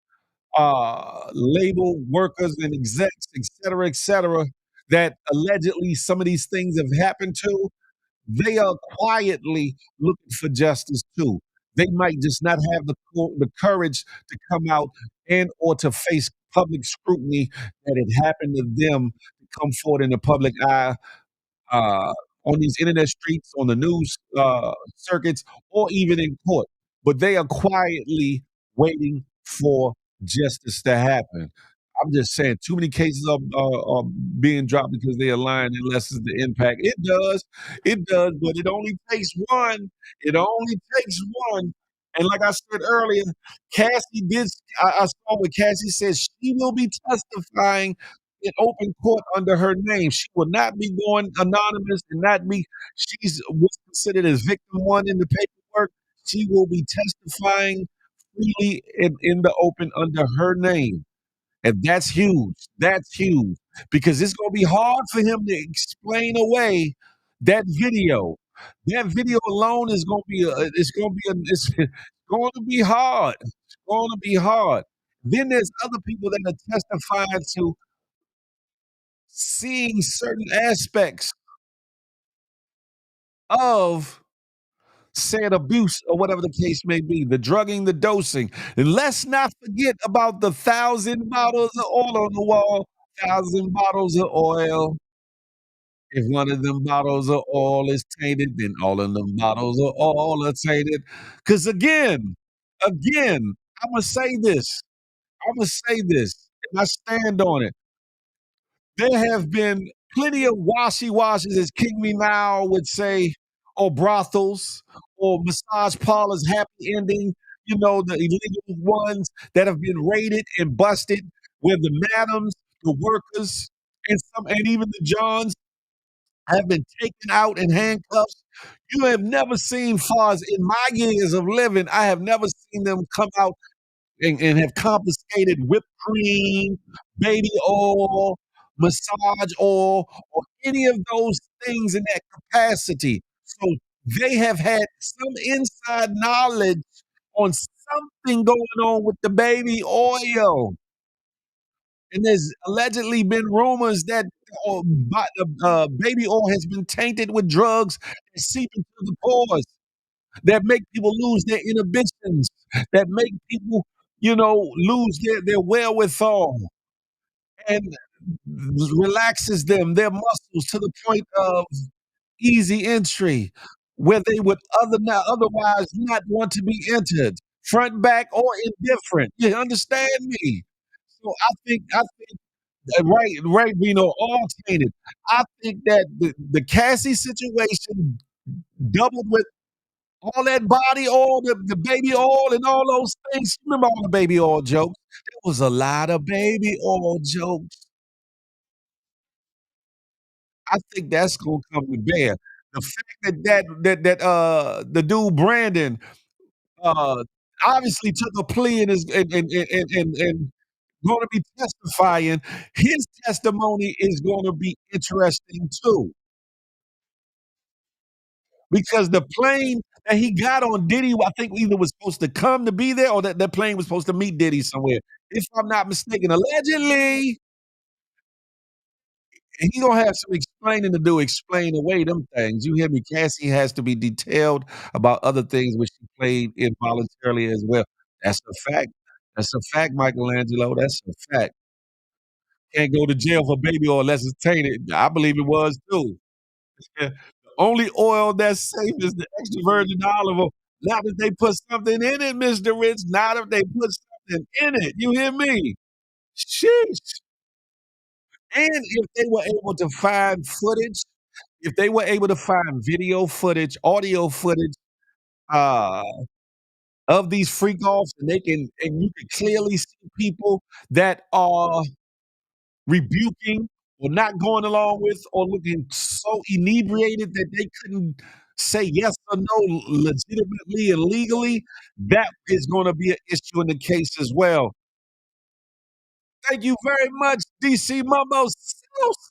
label workers and execs, et cetera, that allegedly some of these things have happened to, they are quietly looking for justice too. They might just not have the courage to come out and or to face public scrutiny that it happened to them to come forward in the public eye uh, on these internet streets, on the news circuits, or even in court. But they are quietly waiting for justice to happen. I'm just saying, too many cases are being dropped because they are lying and lessens the impact. It does, but it only takes one. It only takes one. And like I said earlier, Cassie did. I saw what Cassie said. She will be testifying in open court under her name. She will not be going anonymous and not be. She's what's considered as victim one in the paperwork. She will be testifying freely in the open under her name. And that's huge. That's huge because it's going to be hard for him to explain away that video. That video alone is going to be it's going to be hard. It's going to be hard. Then there's other people that are testifying to seeing certain aspects of said abuse or whatever the case may be, the drugging, the dosing. And let's not forget about the 1,000 bottles of oil on the wall, 1,000 bottles of oil. If one of them bottles of oil is tainted, then all of them bottles of oil are tainted. Because again, I'ma say this. Imma say this, and I stand on it. There have been plenty of washy-washes, as King Meow would say, or brothels, or massage parlors, happy ending, the illegal ones that have been raided and busted, where the madams, the workers, and even the Johns have been taken out in handcuffs. You have never seen, far as in my years of living, I have never seen them come out and have confiscated whipped cream, baby oil, massage oil, or any of those things in that capacity. So they have had some inside knowledge on something going on with the baby oil. And there's allegedly been rumors that baby oil has been tainted with drugs that seep into the pores, that make people lose their inhibitions, that make people, lose their wherewithal and relaxes them, their muscles to the point of easy entry, where they would otherwise not want to be entered, front, back, or indifferent. You understand me? So I think right, Vino, all tainted. I think that the Cassie situation doubled with all that body oil, the baby oil, and all those things. Remember all the baby oil jokes? There was a lot of baby oil jokes. I think that's gonna come to bear. The fact that the dude Brandon uh obviously took a plea and is and gonna be testifying, his testimony is gonna be interesting too. Because the plane that he got on Diddy, I think either was supposed to come to be there or that plane was supposed to meet Diddy somewhere, if I'm not mistaken. Allegedly, and he gonna have some explaining to do, explain away them things. You hear me? Cassie has to be detailed about other things which she played involuntarily as well. That's a fact. That's a fact, Michelangelo. That's a fact. Can't go to jail for baby oil unless it's tainted. I believe it was too. The only oil that's safe is the extra virgin olive oil. Not if they put something in it, Mr. Rich. Not if they put something in it. You hear me? Sheesh. And if they were able to find footage, if they were able to find video footage, audio footage, uh, of these freak offs, and you can clearly see people that are rebuking or not going along with or looking so inebriated that they couldn't say yes or no legitimately and legally, that is gonna be an issue in the case as well. Thank you very much, DC Mumbo Sauce,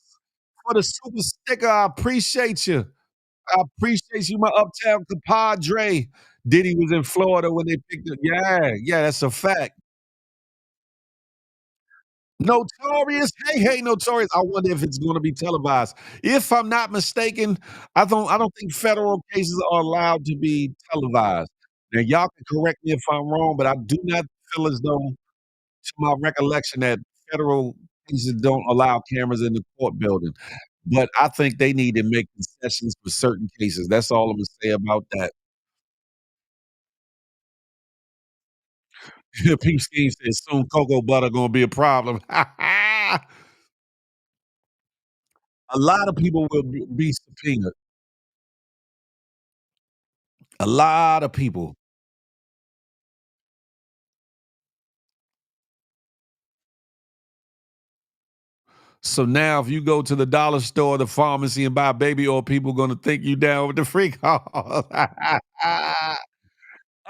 for the super sticker. I appreciate you. I appreciate you, my uptown compadre. Diddy was in Florida when they picked up. Yeah, yeah, that's a fact. Notorious. Hey, hey, Notorious. I wonder if it's gonna be televised. If I'm not mistaken, I don't think federal cases are allowed to be televised. Now, y'all can correct me if I'm wrong, but I do not feel as though, to my recollection, that federal cases don't allow cameras in the court building. But I think they need to make concessions for certain cases. That's all I'm gonna say about that. Peep Scheme says soon cocoa butter gonna be a problem. A lot of people will be subpoenaed. A lot of people. So now if you go to the dollar store, the pharmacy, and buy baby oil, people gonna think you down with the freak off.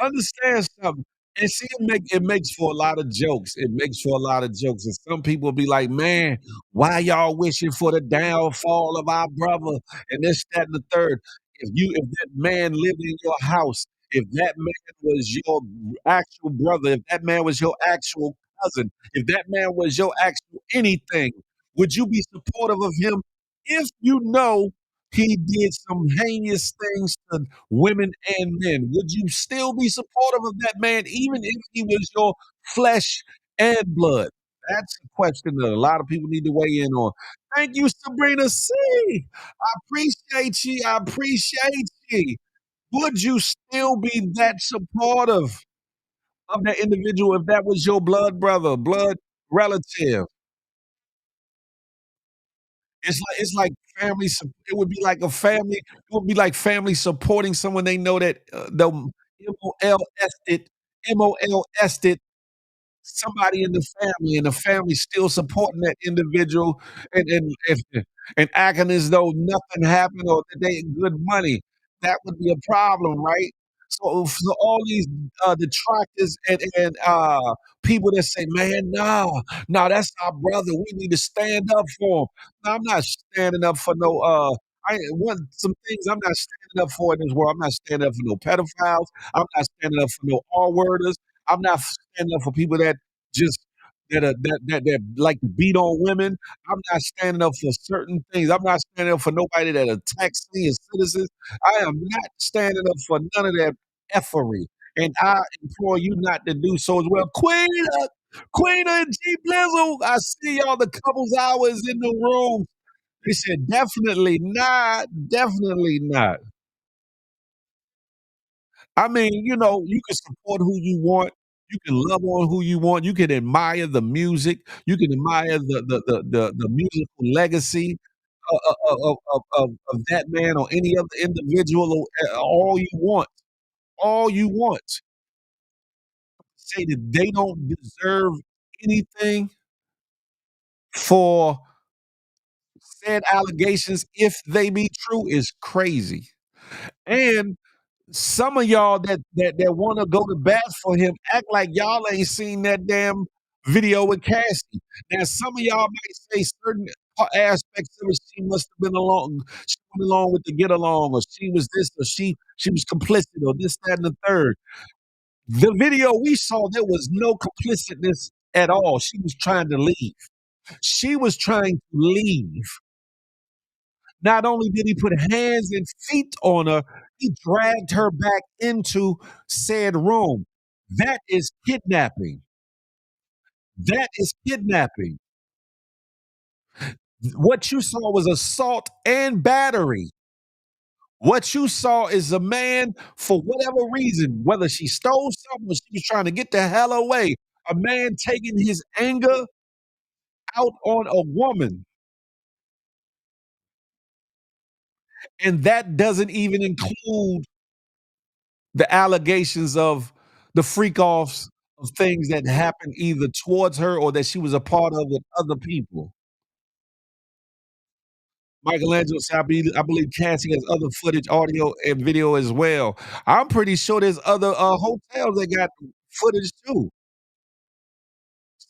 Understand something. And see, it makes for a lot of jokes. It makes for a lot of jokes. And some people be like, man, why y'all wishing for the downfall of our brother and this, that, and the third? If that man lived in your house, if that man was your actual brother, if that man was your actual cousin, if that man was your actual anything, would you be supportive of him if you know he did some heinous things to women and men? Would you still be supportive of that man, even if he was your flesh and blood? That's a question that a lot of people need to weigh in on. Thank you, Sabrina C. I appreciate you. I appreciate you. Would you still be that supportive of that individual if that was your blood brother, blood relative? It's like family sup it would be like a family it would be like family supporting someone they know that, the MOL-ested somebody in the family, and the family still supporting that individual and acting as though nothing happened or that they in good money. That would be a problem, right? So all these, detractors and people that say, "Man, no, that's our brother. We need to stand up for him." No, I'm not standing up for no, some things I'm not standing up for in this world. I'm not standing up for no pedophiles. I'm not standing up for no R-worders. I'm not standing up for people that just that like to beat on women. I'm not standing up for certain things. I'm not standing up for nobody that attacks senior citizens. I am not standing up for none of that effery, and I implore you not to do so as well. Queen and G Blizzle, I see y'all the couples hours in the room. They said definitely not, definitely not. I mean, you can support who you want. You can love on who you want. You can admire the music. You can admire the musical legacy of that man or any other individual, all you want. All you want. Say that they don't deserve anything for said allegations, if they be true, is crazy. And some of y'all that wanna go to bat for him act like y'all ain't seen that damn video with Cassie. Now some of y'all might say certain aspects of it, she went along with the get along, or she was this, or she was complicit, or this, that, and the third. The video we saw, there was no complicitness at all. She was trying to leave. She was trying to leave. Not only did he put hands and feet on her, he dragged her back into said room. That is kidnapping. That is kidnapping. What you saw was assault and battery. What you saw is a man, for whatever reason, whether she stole something or she was trying to get the hell away, a man taking his anger out on a woman. And that doesn't even include the allegations of the freak offs of things that happened either towards her or that she was a part of with other people. Michelangelo said, I believe Cassie has other footage, audio, and video as well. I'm pretty sure there's other hotels that got footage too.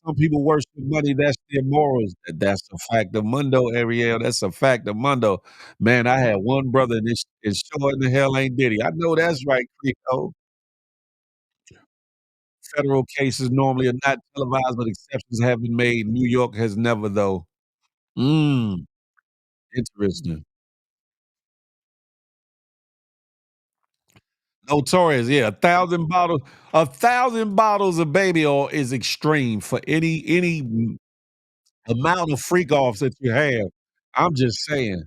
Some people worship money, that's their morals. That's a fact of mundo, Ariel. That's a fact of mundo. Man, I had one brother and it sure in the hell ain't Diddy. I know that's right, Creco. Federal cases normally are not televised, but exceptions have been made. New York has never, though. Mm, interesting. Notorious, yeah, 1,000 bottles of baby oil is extreme for any amount of freak offs that you have. I'm just saying,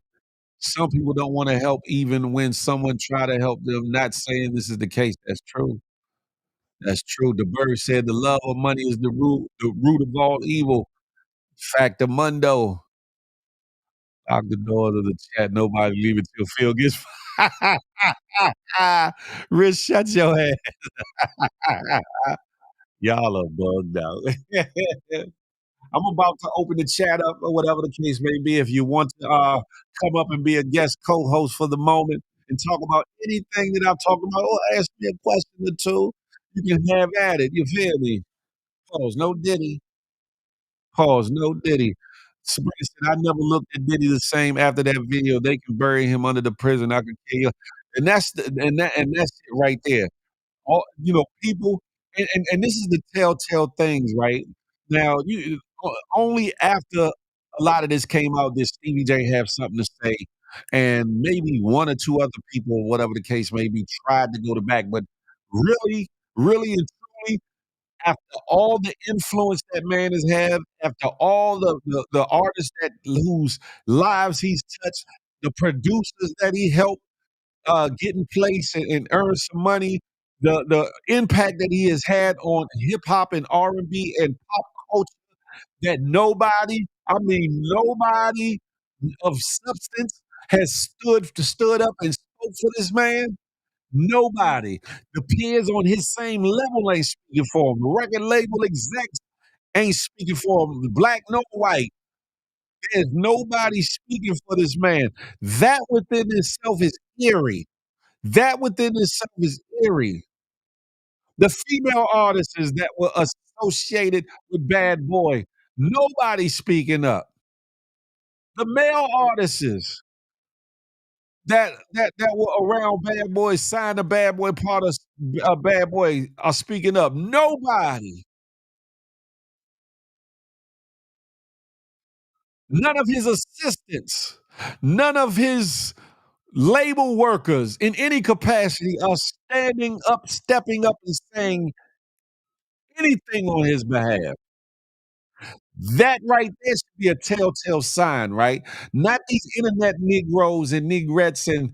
some people don't wanna help even when someone try to help them, not saying this is the case. That's true. That's true. The bird said, "The love of money is the root of all evil." Factamundo. Lock the door to the chat. Nobody leave it till Phil gets Rich, shut your ass. Y'all are bugged out. I'm about to open the chat up or whatever the case may be. If you want to come up and be a guest co-host for the moment and talk about anything that I'm talking about, or ask me a question or two, you can have at it. You feel me? Pause. No Diddy. Pause. No Diddy. Sabrina said, "I never looked at Diddy the same after that video. They can bury him under the prison. I can kill you." And that's it right there. All people and this is the telltale things, right? Now, only after a lot of this came out did Stevie J have something to say, and maybe one or two other people, whatever the case may be, tried to go to back. But really, really and truly, after all the influence that man has had, after all the artists whose lives he's touched, the producers that he helped get in place and earn some money, the impact that he has had on hip hop and R&B and pop culture that nobody, I mean nobody of substance has stood up and spoke for this man. Nobody. The peers on his same level ain't speaking for him. The record label execs ain't speaking for him. Black, no white. There's nobody speaking for this man. That within itself is eerie. That within itself is eerie. The female artists that were associated with Bad Boy, nobody speaking up. The male artists that were around Bad Boy, signed a Bad Boy part of Bad Boy are speaking up. Nobody. None of his assistants, none of his label workers in any capacity are standing up, stepping up and saying anything on his behalf. That right there should be a telltale sign, right? Not these internet Negroes and Negrettes and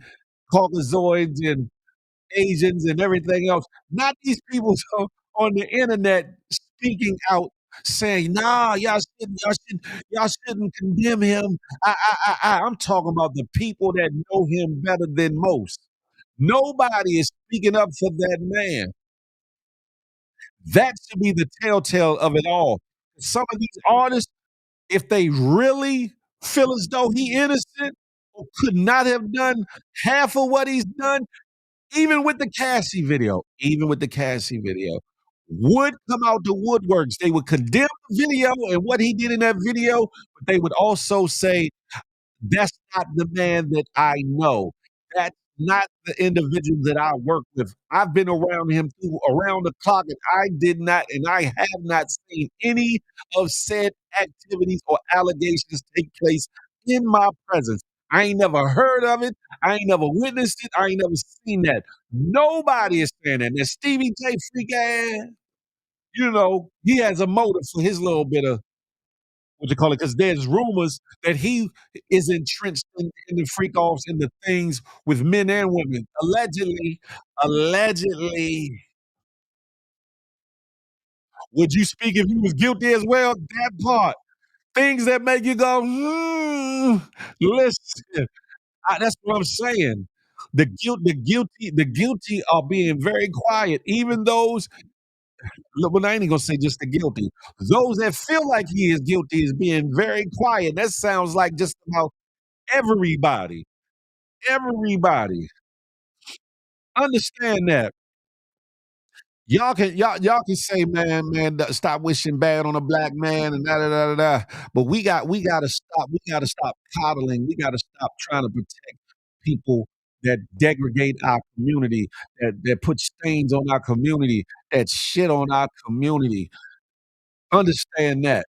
Caucasoids and Asians and everything else. Not these people on the internet speaking out saying, "Nah, y'all shouldn't condemn him." I'm talking about the people that know him better than most. Nobody is speaking up for that man. That should be the telltale of it all. Some of these artists, if they really feel as though he innocent or could not have done half of what he's done, even with the Cassie video, would come out the woodworks. They would condemn the video and what he did in that video, but they would also say, "That's not the man that I know. That's not the individual that I work with. I've been around him around the clock, and I have not seen any of said activities or allegations take place in my presence. I ain't never heard of it. I ain't never witnessed it. I ain't never seen that." Nobody is saying that. That Stevie J freak ass, He has a motive for his little bit of what you call it, because there's rumors that he is entrenched in the freak offs and the things with men and women. Allegedly. Would you speak if you was guilty as well? That part. Things that make you go, listen. That's what I'm saying. The guilty are being very quiet. Even those, look, well, I ain't gonna say just the guilty. Those that feel like he is guilty is being very quiet. That sounds like just about everybody. Everybody. Understand that. Y'all can say, man, stop wishing bad on a black man and da da da da da. But we gotta stop coddling. We gotta stop trying to protect people that degrade our community, that put stains on our community, that shit on our community. Understand that.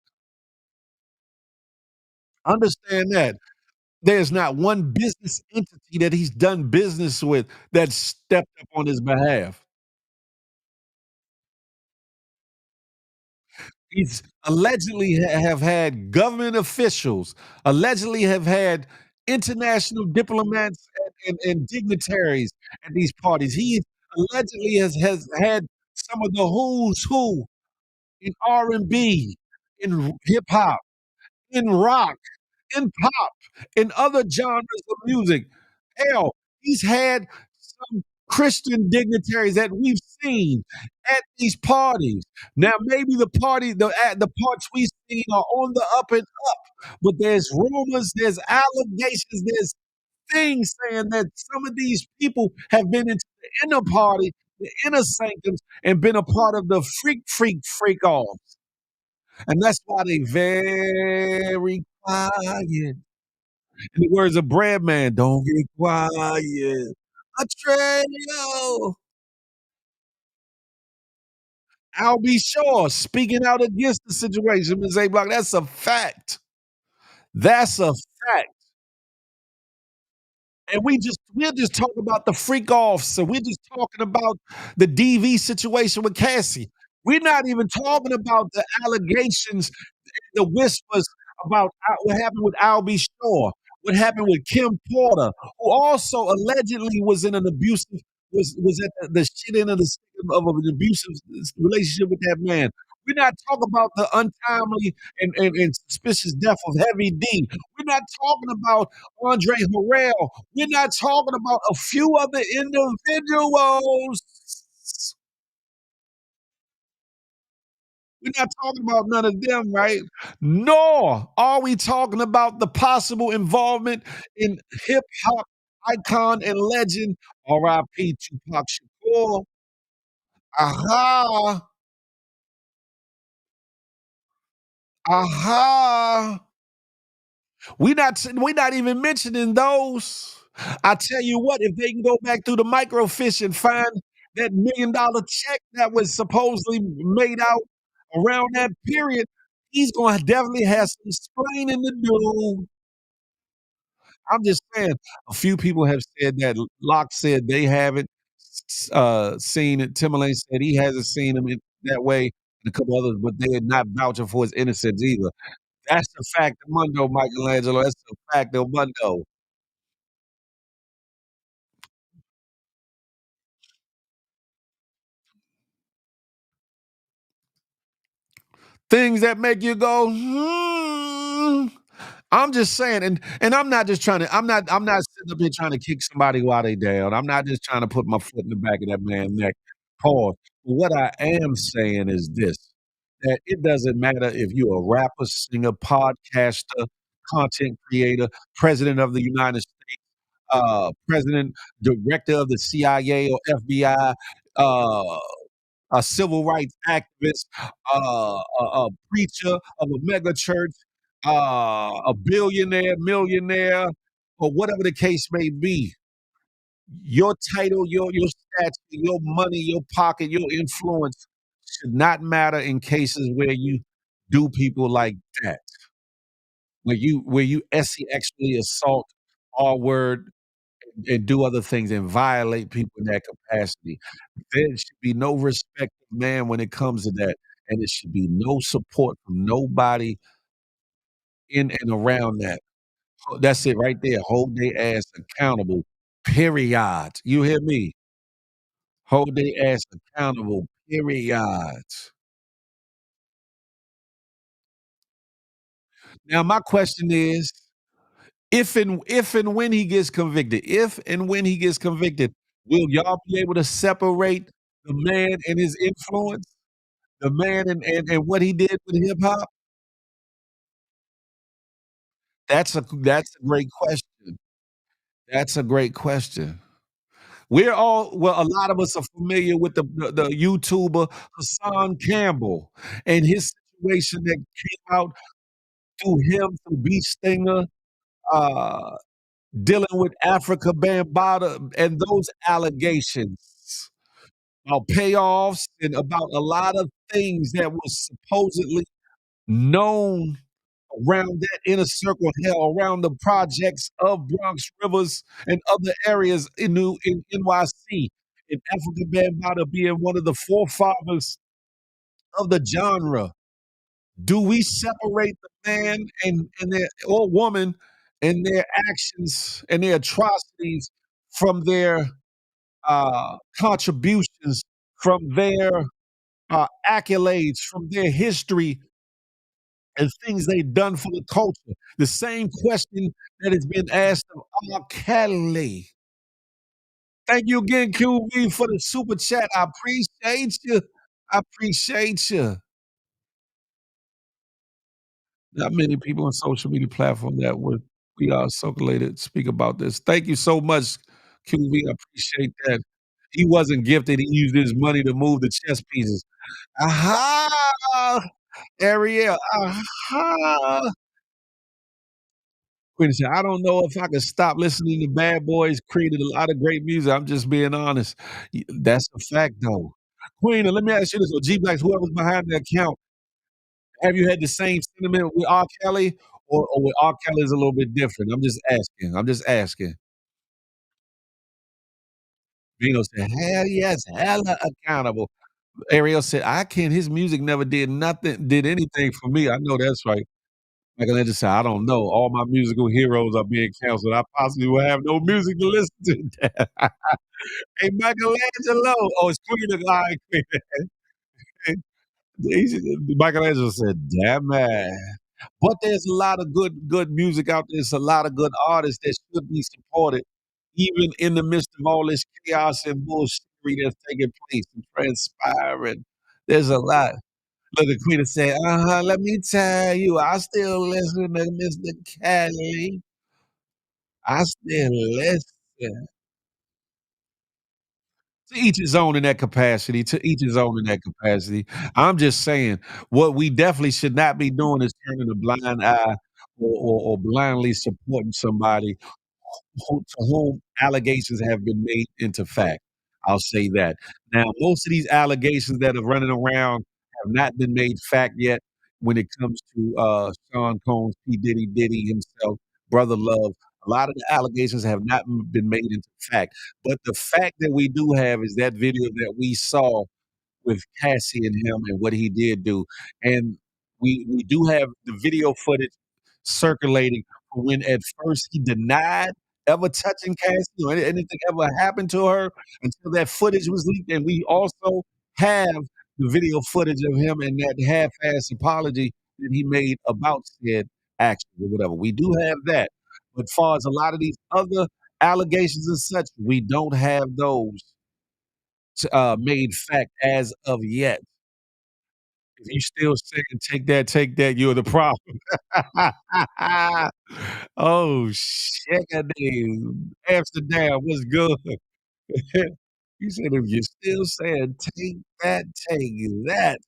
Understand that. There's not one business entity that he's done business with that stepped up on his behalf. He's allegedly have had government officials, allegedly have had international diplomats and dignitaries at these parties. He allegedly has had some of the who's who in R&B, in hip hop, in rock, in pop, in other genres of music. Hell, he's had some Christian dignitaries that we've seen at these parties. Now, maybe the parts we've seen are on the up and up, but there's rumors, there's allegations, there's things saying that some of these people have been into the inner party, the inner sanctums, and been a part of the freak off. And that's why they very quiet. In the words of Bread Man, don't get quiet. Atreyo. I'll be sure speaking out against the situation, Ms. A Block. That's a fact. That's a fact. And we're just talking about the freak offs. So we're just talking about the DV situation with Cassie. We're not even talking about the allegations, the whispers about what happened with Albie Shore, what happened with Kim Porter, who also allegedly was in an abusive was at the shit end of the stick of an abusive relationship with that man. We're not talking about the untimely and suspicious death of Heavy D. We're not talking about Andre Harrell. We're not talking about a few other individuals. We're not talking about none of them, right? Nor are we talking about the possible involvement in hip hop icon and legend, R.I.P. Tupac Shakur. Aha, aha. We not even mentioning those. I tell you what, if they can go back through the microfiche and find that $1 million check that was supposedly made out around that period, he's gonna definitely have some explaining to do. I'm just saying, a few people have said that. Locke said they haven't seen it. Timberlake said he hasn't seen him in that way, and a couple others, but they're not vouching for his innocence either. That's a fact of Mundo, Michelangelo. That's a fact of Mundo. Things that make you go, I'm just saying, and I'm not just trying to. I'm not sitting up here trying to kick somebody while they down. I'm not just trying to put my foot in the back of that man's neck. Pause. But what I am saying is this: that it doesn't matter if you're a rapper, singer, podcaster, content creator, president of the United States, president, director of the CIA or FBI, uh, a civil rights activist, a preacher of a mega church, a billionaire, millionaire, or whatever the case may be. Your title, your stature, your money, your pocket, your influence should not matter in cases where you do people like that, where you sexually assault, R word, and do other things and violate people in that capacity. There should be no respect of man when it comes to that. and it should be no support from nobody in and around that. That's it right there. Hold their ass accountable. Period. You hear me? Hold their ass accountable. Period. Now my question is, if and when he gets convicted, if and when he gets convicted, will y'all be able to separate the man and his influence? The man and what he did with hip hop? That's a great question. That's a great question. A lot of us are familiar with the YouTuber Hassan Campbell and his situation that came out through him, through Beach Stinger, uh, dealing with Africa Bambaataa and those allegations about payoffs and about a lot of things that was supposedly known around that inner circle hell, around the projects of Bronx Rivers and other areas in NYC, and Africa Bambaataa being one of the forefathers of the genre. Do we separate the man and their or woman and their actions and their atrocities from their contributions, from their accolades, from their history and things they've done for the culture? The same question that has been asked of R. Kelly. Thank you again, QV, for the super chat. I appreciate you. I appreciate you. Not many people on social media platform that would we are circulated speak about this. Thank you so much, QV. I appreciate that. He wasn't gifted. He used his money to move the chess pieces. Aha! Ariel. Aha! Queen said, I don't know if I can stop listening to Bad Boys created a lot of great music. I'm just being honest. That's a fact though. Queen, let me ask you this. Or G Blacks, whoever's behind the account, have you had the same sentiment with R. Kelly? Or with R. Kelly is a little bit different? I'm just asking. I'm just asking. Vino said, hell yes, hella accountable. Ariel said, I can't, his music never did anything for me. I know that's right. Michelangelo said, I don't know. All my musical heroes are being canceled. I possibly will have no music to listen to. Hey, Michelangelo. Oh, it's Queen of God. Michelangelo said, damn man. But there's a lot of good music out there. There's a lot of good artists that should be supported, even in the midst of all this chaos and bullshit that's taking place and transpiring. There's a lot. Look at Queen and say, let me tell you, I still listen to Mr. Kelly. I still listen. To each his own in that capacity, to each his own in that capacity. I'm just saying, what we definitely should not be doing is turning a blind eye or blindly supporting somebody to whom allegations have been made into fact. I'll say that. Now, most of these allegations that are running around have not been made fact yet when it comes to Sean Combs, P. Diddy himself, Brother Love. A lot of the allegations have not been made into fact. But the fact that we do have is that video that we saw with Cassie and him and what he did do. And we do have the video footage circulating for when at first he denied ever touching Cassie or anything ever happened to her until that footage was leaked. And we also have the video footage of him and that half-ass apology that he made about said action or whatever. We do have that. But as far as a lot of these other allegations and such, we don't have those made fact as of yet. If you still saying take that, you're the problem. Oh, shiggity. Amsterdam, what's good? You said if you're still saying take that.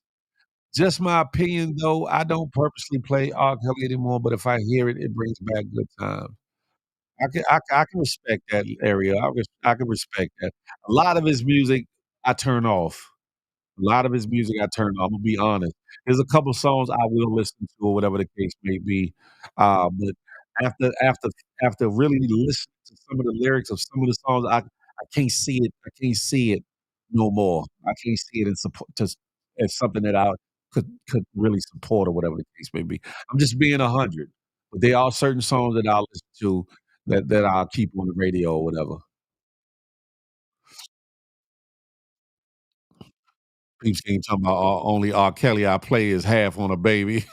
Just my opinion, though, I don't purposely play R. Kelly anymore, but if I hear it, it brings back good times. I can respect that area. I can respect that. A lot of his music, I turn off. A lot of his music I turn off, Imma be honest. There's a couple songs I will listen to or whatever the case may be, but after after after really listening to some of the lyrics of some of the songs, I can't see it no more. I can't see it in support as something that could really support or whatever the case may be. I'm just being 100. But there are certain songs that I'll listen to that I'll keep on the radio or whatever. Peeps ain't talking about only R. Kelly I play is half on a baby.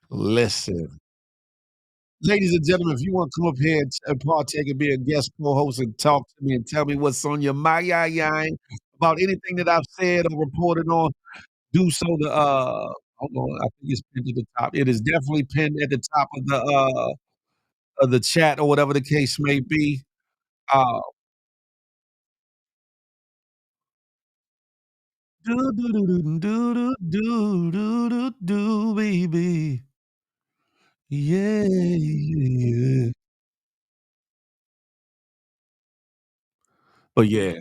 Listen. Ladies and gentlemen, if you want to come up here and partake and be a guest co-host and talk to me and tell me what's on your mind about anything that I've said or reported on, do so. Hold on, I think it's pinned at the top. It is definitely pinned at the top of the chat or whatever the case may be. Uh, do do do do do do do do do baby. Yeah, yeah. But yeah,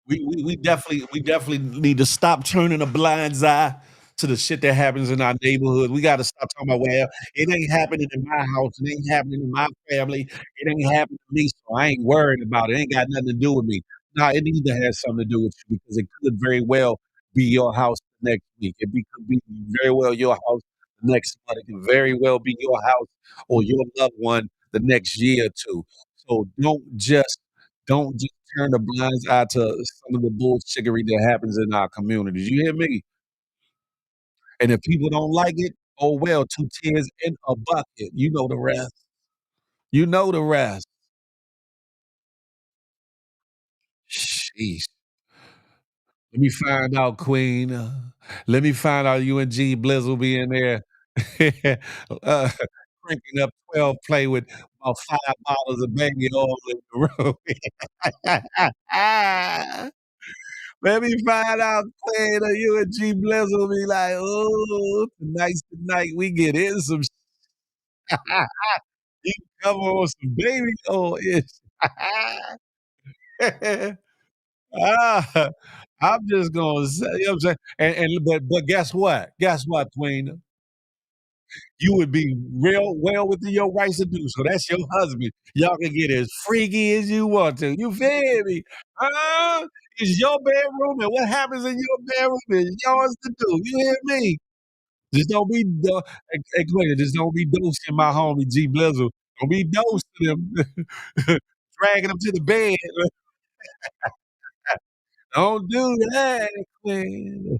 we definitely need to stop turning a blind eye to the shit that happens in our neighborhood. We gotta stop talking about, "Well, it ain't happening in my house, it ain't happening in my family, it ain't happening to me, so I ain't worried about it. It ain't got nothing to do with me." Nah, it needs to have something to do with you because it could very well be your house the next week. Could be very well your house the next month. It could very well be your house or your loved one the next year or 2. So don't just turn a blind eye to some of the bullshittery that happens in our communities. You hear me? And if people don't like it, oh well, 2 tears in a bucket. You know the rest. You know the rest. Sheesh. Let me find out, Queen. Let me find out you and G Blizz will be in there uh, cranking up 12 play with about 5 bottles of baby oil in the room. Let me find out, Queen, or you and G Blizz will be like, "Oh, tonight's the night we get in some you can come on some baby oil ish." Ah, I'm just gonna say, you know what I'm saying? But guess what? Guess what, Queen? You would be real well within your rights to do so. That's your husband. Y'all can get as freaky as you want to. You feel me? It's your bedroom, and what happens in your bedroom is yours to do. You hear me? Just don't be hey, Quinn, just don't be dosing my homie G Blizzle. Don't be dosing him, dragging him to the bed. Don't do that, Quinn.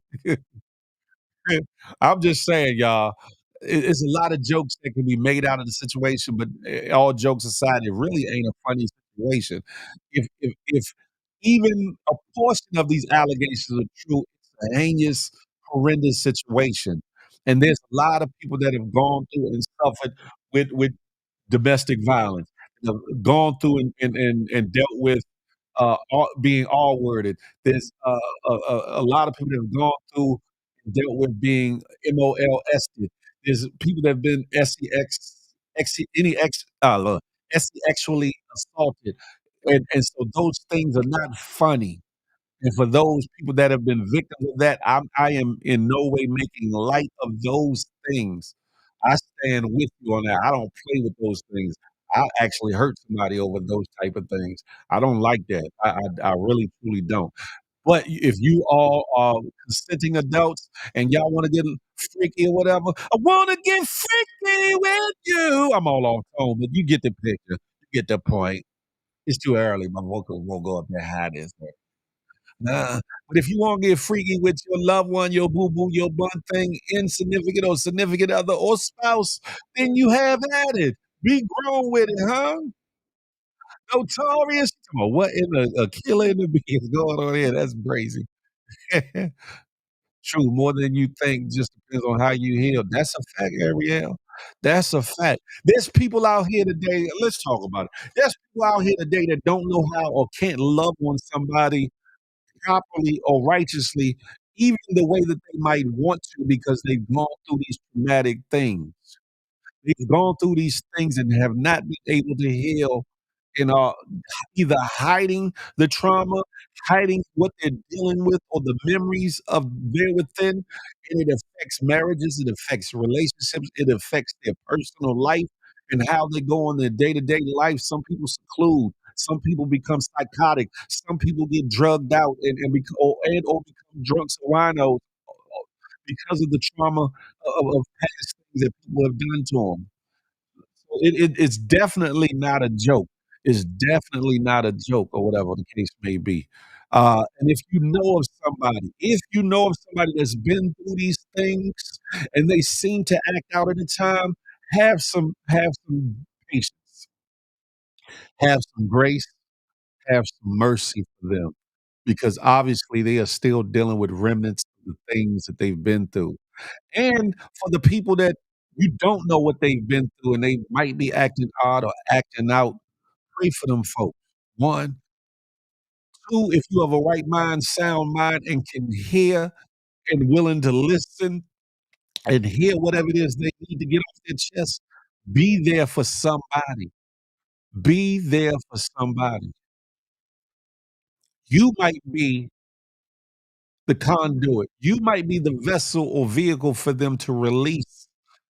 I'm just saying, y'all, it's a lot of jokes that can be made out of the situation, but all jokes aside, it really ain't a funny situation. If even a portion of these allegations are true, it's a heinous, horrendous situation. And there's a lot of people that have gone through and suffered with domestic violence, gone through and dealt with being all worded. There's a lot of people that have gone through and dealt with being molested. There's people that have been sexually assaulted, and so those things are not funny. And for those people that have been victims of that, I am in no way making light of those things. I stand with you on that. I don't play with those things. I'll actually hurt somebody over those type of things. I don't like that. I really truly don't. But if you all are consenting adults and y'all wanna get freaky or whatever, "I wanna get freaky with you." I'm all off tone, but you get the picture. You get the point. It's too early. My vocals won't go up that high this Nah, but if you wanna get freaky with your loved one, your boo-boo, your bun thing, insignificant or significant other or spouse, then you have at it. Be grown with it, huh? Notorious. Come on, what in the a killer in the bee is going on here? That's crazy. True, more than you think, just depends on how you heal. That's a fact, Ariel. That's a fact. There's people out here today, let's talk about it. There's people out here today that don't know how or can't love on somebody properly or righteously, even the way that they might want to because they've gone through these traumatic things. They've gone through these things and have not been able to heal and are either hiding the trauma, hiding what they're dealing with, or the memories of there within, and it affects marriages, it affects relationships, it affects their personal life and how they go on their day-to-day life. Some people seclude, some people become psychotic, some people get drugged out and become or become drunks or winos because of the trauma of past things that people have done to them. It's definitely not a joke. It's definitely not a joke or whatever the case may be. And if you know of somebody that's been through these things and they seem to act out at the time, have some patience, have some grace, have some mercy for them because obviously they are still dealing with remnants of the things that they've been through. And for the people that you don't know what they've been through and they might be acting odd or acting out, pray for them folks. 1. 2, if you have a right mind, sound mind, and can hear and willing to listen and hear whatever it is they need to get off their chest, be there for somebody. Be there for somebody. You might be the conduit. You might be the vessel or vehicle for them to release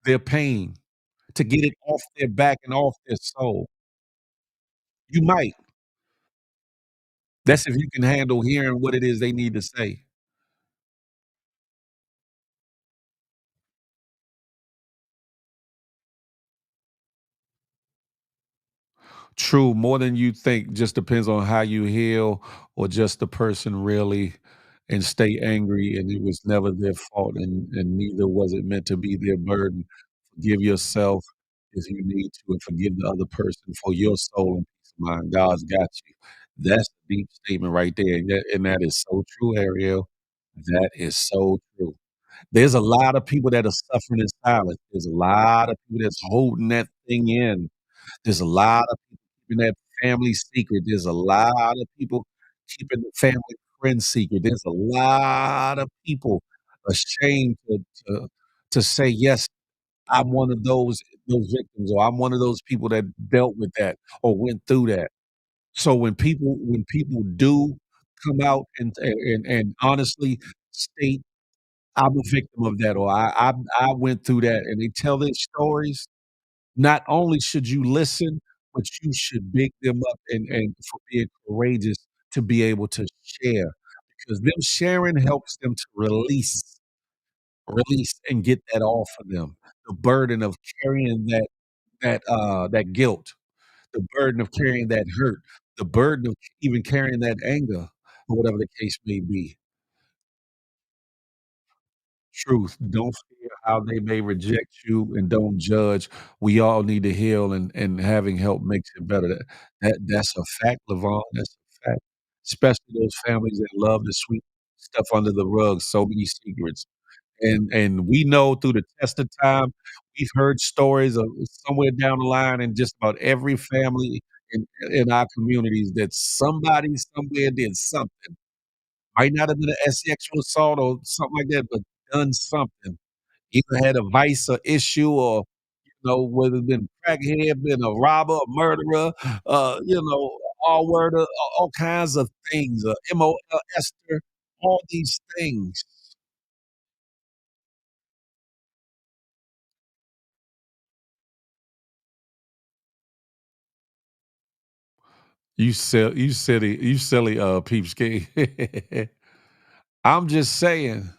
their pain, to get it off their back and off their soul. You might. That's if you can handle hearing what it is they need to say. True, more than you think, just depends on how you heal or just the person really and stay angry and it was never their fault and neither was it meant to be their burden. Forgive yourself if you need to and forgive the other person for your soul and peace of mind. God's got you. That's a deep statement right there. And that is so true, Ariel. That is so true. There's a lot of people that are suffering in silence. There's a lot of people that's holding that thing in. There's a lot of people keeping that family secret. There's a lot of people keeping the family friend secret. There's a lot of people ashamed to to say, "Yes, I'm one of those victims," or "I'm one of those people that dealt with that or went through that." So when people do come out and honestly state, "I'm a victim of that," or I went through that," and they tell their stories, not only should you listen, but you should big them up and for being courageous to be able to share, because them sharing helps them to release and get that off of them. The burden of carrying that guilt, the burden of carrying that hurt, the burden of even carrying that anger, or whatever the case may be. Truth. Don't fear how they may reject you and don't judge. We all need to heal and having help makes it better. That's a fact, Levon. That's a fact. Especially those families that love to sweep stuff under the rug, so many secrets. And we know through the test of time, we've heard stories of somewhere down the line in just about every family in our communities that somebody somewhere did something. Might not have been a sexual assault or something like that, but done something. Either had a vice or issue or, whether it's been crackhead, been a robber, a murderer, all murder, all kinds of things, Esther, all these things. You silly, peepskate. I'm just saying,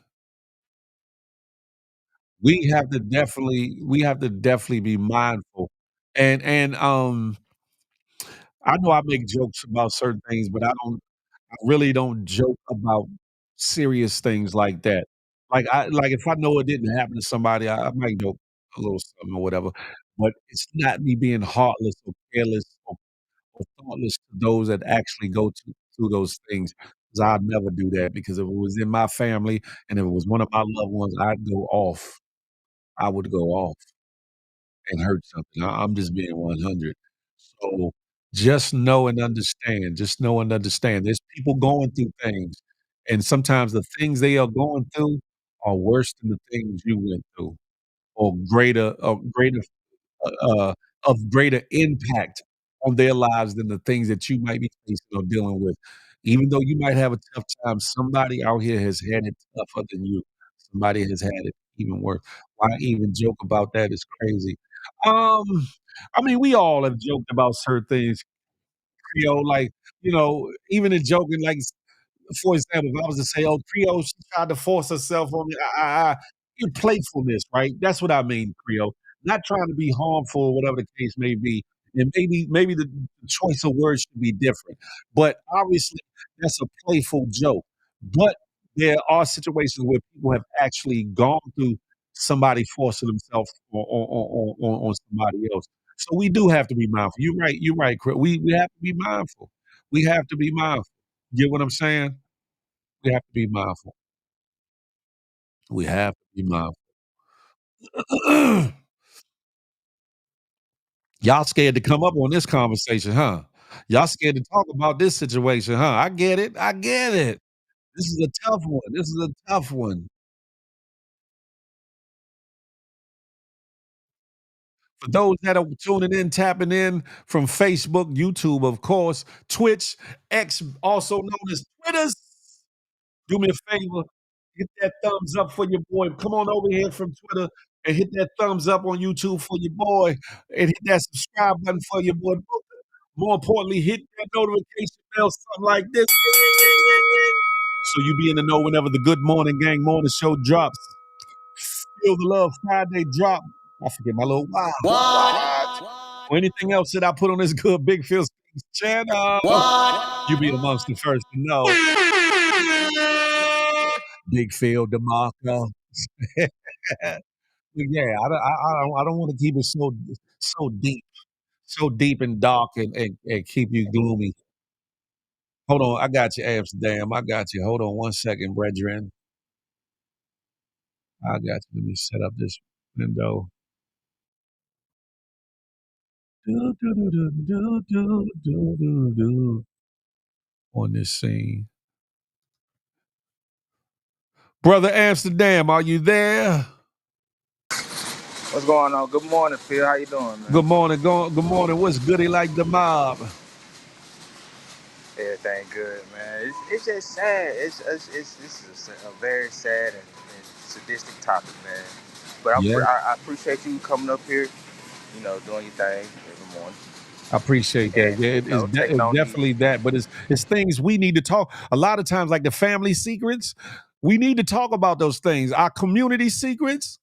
we have to definitely be mindful. And I know I make jokes about certain things, but I really don't joke about serious things like that. Like if I know it didn't happen to somebody, I might joke a little something or whatever, but it's not me being heartless or careless or thoughtless to those that actually go through those things. 'Cause I'd never do that because if it was in my family and if it was one of my loved ones, I'd go off. I would go off and hurt something. I'm just being 100. So, just know and understand. There's people going through things, and sometimes the things they are going through are worse than the things you went through or greater of greater impact on their lives than the things that you might be facing or dealing with. Even though you might have a tough time, somebody out here has had it tougher than you. Somebody has had it even worse. Why even joke about that is crazy. Um, I mean, we all have joked about certain things, like, even in joking, like for example, if I was to say, "Oh, Creole, she tried to force herself on me," your playfulness, right? That's what I mean, Creole. Not trying to be harmful, whatever the case may be, and maybe the choice of words should be different, but obviously, that's a playful joke. But there are situations where people have actually gone through somebody forcing themselves on somebody else. So we do have to be mindful. You're right, Chris. We have to be mindful. We have to be mindful. Get what I'm saying? We have to be mindful. We have to be mindful. Y'all scared to come up on this conversation, huh? Y'all scared to talk about this situation, huh? I get it. I get it. This is a tough one. This is a tough one. For those that are tuning in, tapping in from Facebook, YouTube, of course, Twitch, X, also known as Twitter. Do me a favor, hit that thumbs up for your boy. Come on over here from Twitter and hit that thumbs up on YouTube for your boy, and hit that subscribe button for your boy. More importantly, hit that notification bell, something like this. So you be in the know whenever the Good Morning Gang morning show drops. Feel the Love Friday drop. I forget my little wow. What? Or anything else that I put on this good Big Phil channel. You be amongst the first to know. Big Phil DeMarco. Yeah, I don't want to keep it so deep and dark and keep you gloomy. Hold on, I got you, Amsterdam. I got you. Hold on one second, brethren. I got you. Let me set up this window. Do, do, do, do, do, do, do, do, do, on this scene. Brother Amsterdam, are you there? What's going on? Good morning, Phil. How you doing, man? Good morning. Good morning. What's goody like the mob? Everything good, man. It's just sad. This is a very sad and sadistic topic, man. But Yeah. I appreciate you coming up here, doing your thing every morning. I appreciate that. And, Yeah, taking it's on definitely these. that, but it's things we need to talk. A lot of times, like the family secrets, we need to talk about those things. Our community secrets,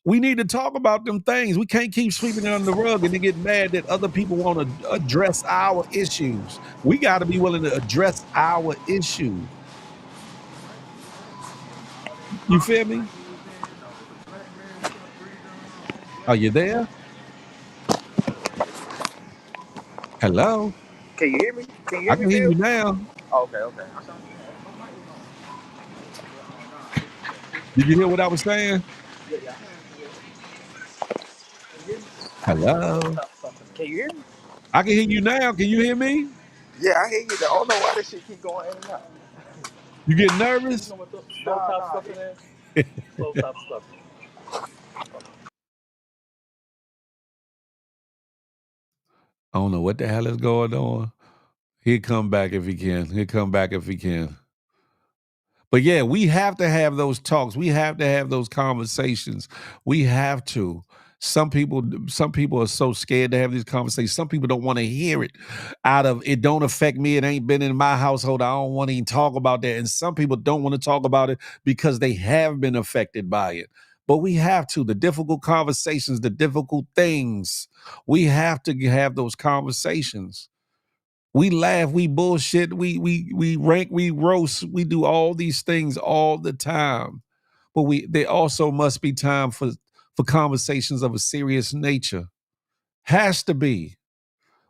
we need to talk about them things. We can't keep sweeping it under the rug and then get mad that other people want to address our issues. We got to be willing to address our issues. You feel me? Are you there? Hello? Can you hear me? Can you I hear me, can hear Phil? you now. Okay. Did you hear what I was saying? Hello? Can you hear me? I can hear you now. Can you hear me? Yeah, I hear you. I don't know why this shit keep going in and out. You get nervous? I don't know what the hell is going on. He'll come back if he can. He'll come back if he can. But yeah, we have to have those talks. We have to have those conversations. We have to. Some people are so scared to have these conversations. Some people don't want to hear it out of it don't affect me. It ain't been in my household. I don't want to even talk about that. And some people don't want to talk about it because they have been affected by it. But we have to. The difficult conversations, the difficult things, we have to have those conversations. We laugh, we bullshit, we rank, we roast, we do all these things all the time. But there also must be time for conversations of a serious nature. Has to be.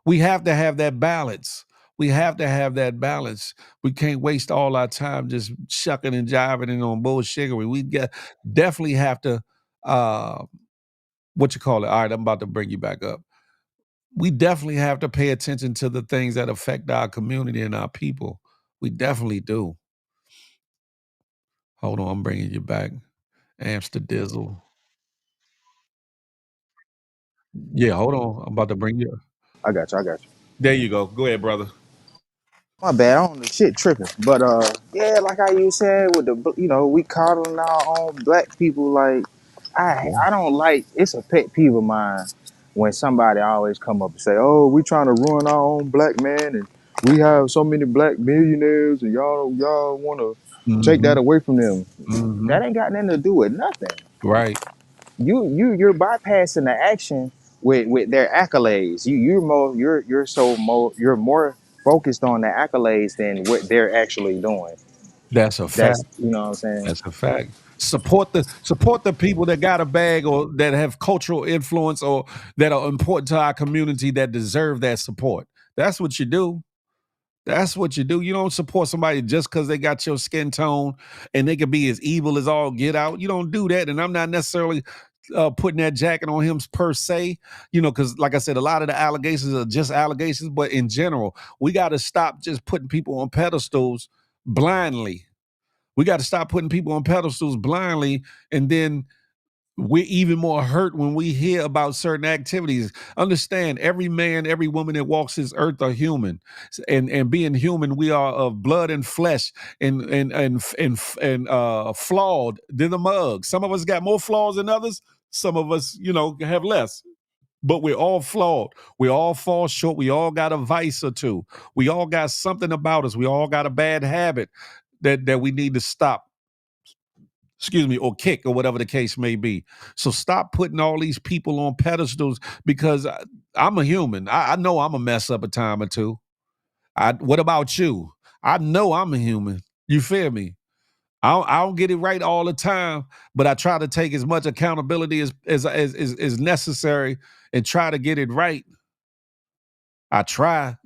We have to have that balance. We have to have that balance. We can't waste all our time just shucking and jiving and on bullshittery. Definitely have to what you call it. All right, I'm about to bring you back up. We definitely have to pay attention to the things that affect our community and our people. We definitely do. Hold on, I'm bringing you back. Amsterdizzle. Yeah, hold on. I'm about to bring you. I got you. There you go. Go ahead, brother. My bad, I don't know shit tripping. But yeah, like how you said with the we coddling our own black people. Like I don't like. It's a pet peeve of mine when somebody always come up and say, "Oh, we trying to ruin our own black man and we have so many black millionaires, and y'all want to take that Mhm. away from them. That Mhm. ain't got nothing to do with nothing. Right. You're bypassing the action with their accolades. You're more focused on the accolades than what they're actually doing. That's a That's fact. you know what I'm saying. That's a fact. Support the people that got a bag or that have cultural influence or that are important to our community that deserve that support. That's what you do. That's what you do. You don't support somebody just because they got your skin tone and they can be as evil as all get out. You don't do that. And I'm not necessarily putting that jacket on him per se, because like I said, a lot of the allegations are just allegations. But in general, we got to stop just putting people on pedestals blindly. We got to stop putting people on pedestals blindly, and then we're even more hurt when we hear about certain activities. Understand, every man, every woman that walks this earth are human, and being human, we are of blood and flesh, and flawed. They're the mug. Some of us got more flaws than others. Some of us, have less. But we're all flawed. We all fall short. We all got a vice or two. We all got something about us. We all got a bad habit that we need to stop, or kick, or whatever the case may be. So stop putting all these people on pedestals, because I'm a human. I know I'm a mess up a time or two. What about you? I know I'm a human. You feel me? I don't get it right all the time, but I try to take as much accountability as necessary and try to get it right. I try.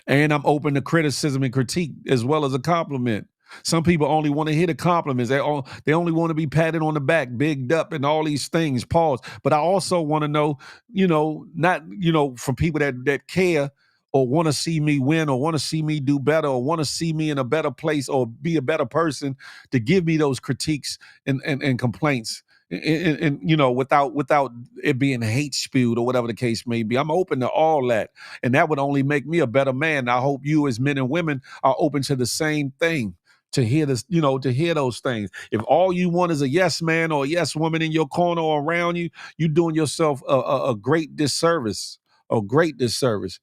And I'm open to criticism and critique as well as a compliment. Some people only want to hear the compliments. They only want to be patted on the back, bigged up, and all these things. Pause. But I also want to know, not from people that care or want to see me win or want to see me do better or want to see me in a better place or be a better person, to give me those critiques and complaints. And without it being hate spewed or whatever the case may be. I'm open to all that. And that would only make me a better man. I hope you, as men and women, are open to the same thing, to hear this, to hear those things. If all you want is a yes man or a yes woman in your corner or around you, you're doing yourself a great disservice. A great disservice.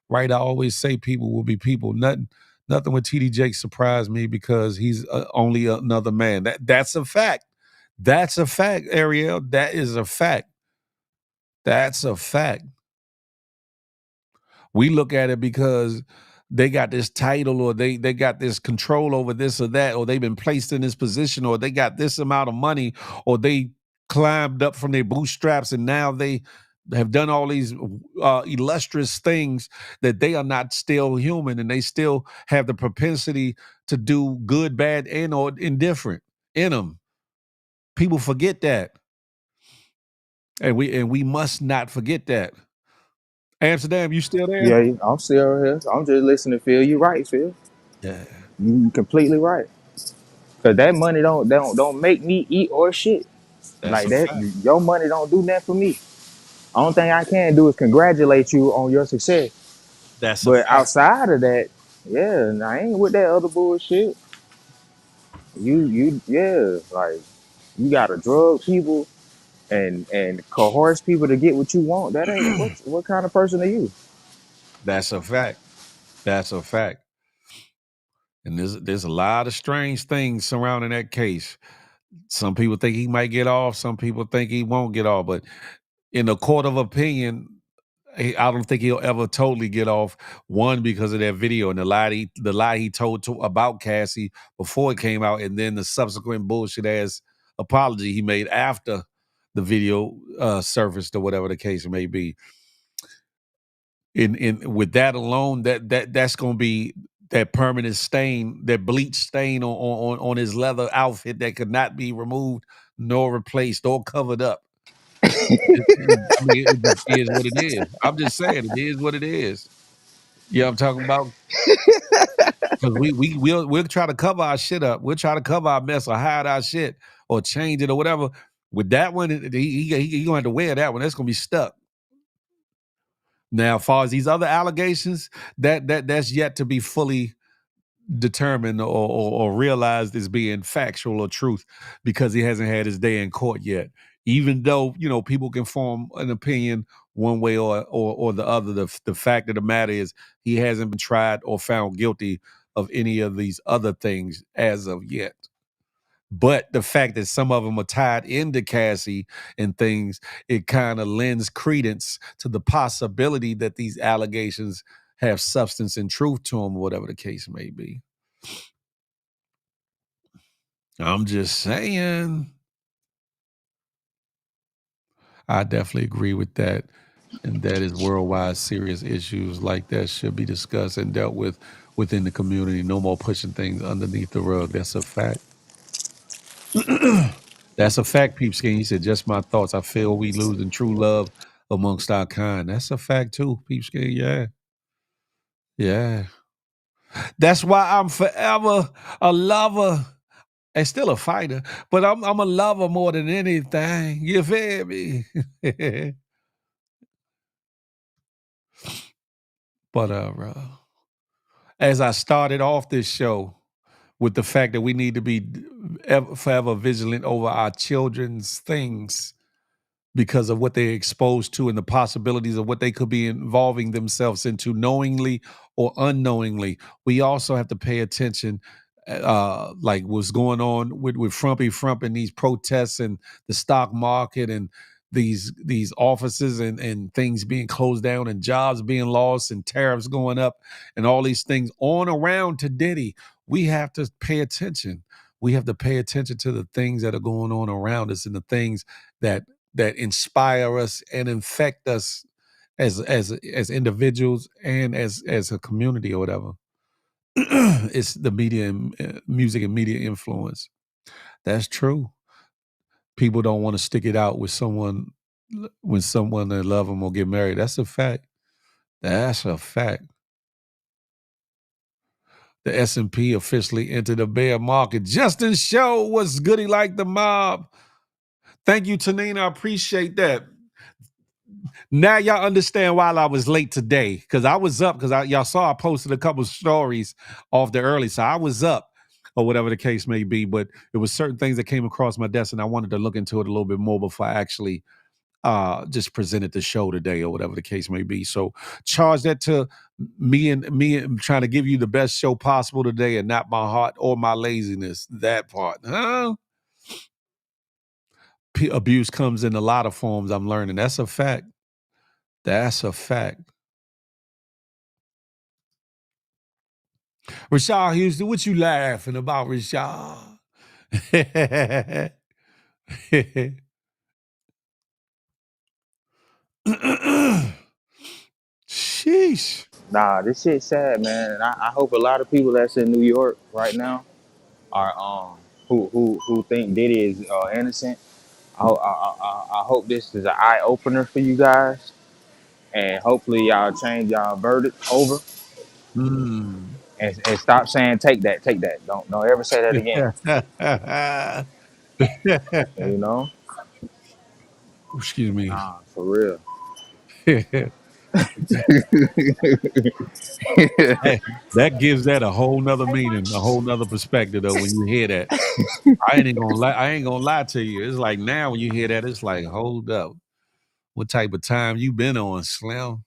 Right? I always say people will be people. Nothing with TD Jakes surprised me, because he's only another man. That's a fact. That's a fact, Ariel. That is a fact. That's a fact. We look at it because they got this title, or they got this control over this or that, or they've been placed in this position, or they got this amount of money, or they climbed up from their bootstraps and now they have done all these illustrious things, that they are not still human, and they still have the propensity to do good, bad, and or indifferent in them. People forget that. And we must not forget that. Amsterdam, you still there? Yeah, I'm still here. I'm just listening to Phil. You right, Phil. Yeah, You completely right. Cause that money don't make me eat or shit. that's Like a that, fact. your money don't do that for me. Only thing I can do is congratulate you on your success. That's a But fact. outside of that, yeah, I ain't with that other bullshit. Yeah, like you gotta drug people and coerce people to get what you want. That ain't what kind of person are you? That's a fact. That's a fact. And there's a lot of strange things surrounding that case. Some people think he might get off. Some people think he won't get off. But in the court of opinion, I don't think he'll ever totally get off. One, because of that video and the lie he told about Cassie before it came out, and then the subsequent bullshit ass apology he made after the video surfaced, or whatever the case may be. In with that alone, that's gonna be that permanent stain, that bleach stain on his leather outfit that could not be removed nor replaced or covered up. I mean, it just is what it is. I'm just saying, it is what it is. You know what I'm talking about? Because we'll try to cover our shit up. We'll try to cover our mess or hide our shit or change it or whatever. With that one, he gonna have to wear that one. That's gonna be stuck. Now, as far as these other allegations, that's yet to be fully determined or realized as being factual or truth, because he hasn't had his day in court yet. Even though, people can form an opinion one way or the other. The fact of the matter is he hasn't been tried or found guilty of any of these other things as of yet. But the fact that some of them are tied into Cassie and things, it kind of lends credence to the possibility that these allegations have substance and truth to them, whatever the case may be. I'm just saying. I definitely agree with that. And that is worldwide serious issues like that should be discussed and dealt with within the community. No more pushing things underneath the rug. That's a fact. That's a fact, Peepskin. He said, just my thoughts. I feel we losing true love amongst our kind. That's a fact too, Peepskin. Yeah. Yeah. That's why I'm forever a lover and still a fighter, but I'm a lover more than anything. You feel me? But as I started off this show with the fact that we need to be forever vigilant over our children's things because of what they're exposed to and the possibilities of what they could be involving themselves into knowingly or unknowingly. We also have to pay attention, like what's going on with Frumpy Frump and these protests and the stock market and these offices and things being closed down and jobs being lost and tariffs going up and all these things on around to Diddy. We have to pay attention. We have to pay attention to the things that are going on around us and the things that inspire us and infect us as individuals and as a community or whatever. It's the media and music and media influence. That's true. People don't want to stick it out with someone when someone they love them or get married. That's a fact. That's a fact. The S&P officially entered a bear market. Justin Show was goody like the mob. Thank you, Tanina. I appreciate that. Now y'all understand why I was late today, because I was up, because y'all saw I posted a couple stories off the early, so I was up, or whatever the case may be, but it was certain things that came across my desk, and I wanted to look into it a little bit more before I actually just presented the show today, or whatever the case may be. So charge that to me and trying to give you the best show possible today, and not my heart or my laziness. That part, huh? Abuse comes in a lot of forms. I'm learning. That's a fact. That's a fact. Rashad Houston, what you laughing about, Rashad? Sheesh. Nah, this shit sad, man. And I hope a lot of people that's in New York right now are who think Diddy is innocent. I hope this is an eye opener for you guys, and hopefully y'all change y'all verdict over Mm. and stop saying take that. Don't ever say that again. You know? Excuse me. Nah, for real. Hey, that gives that a whole nother meaning, a whole nother perspective though when you hear that. I ain't gonna lie to you. It's like now when you hear that, it's like, hold up. What type of time you been on, Slim?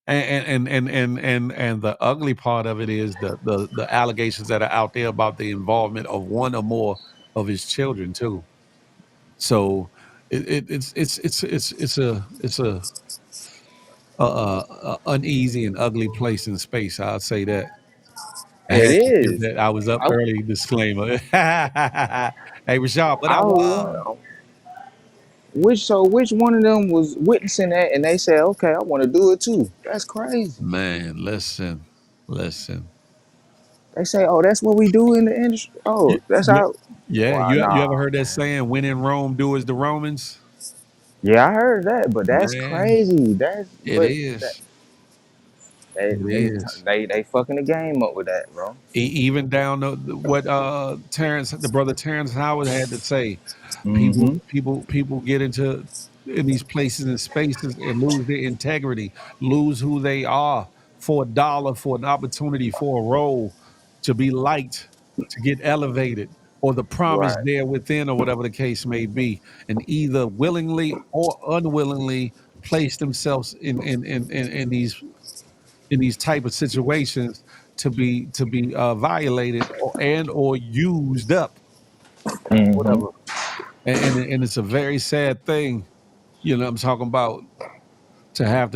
And the ugly part of it is the allegations that are out there about the involvement of one or more of his children too. So it's a uneasy and ugly place in space. I'll say that. I It had to give is. that. I was up I, early. Disclaimer. Hey, Rashad, what I want? I which one of them was witnessing that and they said, okay, I want to do it too. That's crazy. Man, listen. They say, oh, that's what we do in the industry. Oh, that's Yeah, how. yeah. Wow, You ever nah, heard that man. saying? When in Rome, do as the Romans. Yeah, I heard that, but that's Man, crazy. That's it but that, is. It is. they fucking the game up with that, bro. Even down to what the brother Terrence Howard had to say. Mm-hmm. People get into in these places and spaces and lose their integrity, lose who they are for a dollar, for an opportunity, for a role, to be liked, to get elevated, or the promise Right. there within, or whatever the case may be. And either willingly or unwillingly place themselves in these type of situations to be violated or used up, Mm-hmm. whatever. And it's a very sad thing. You know what I'm talking about? To have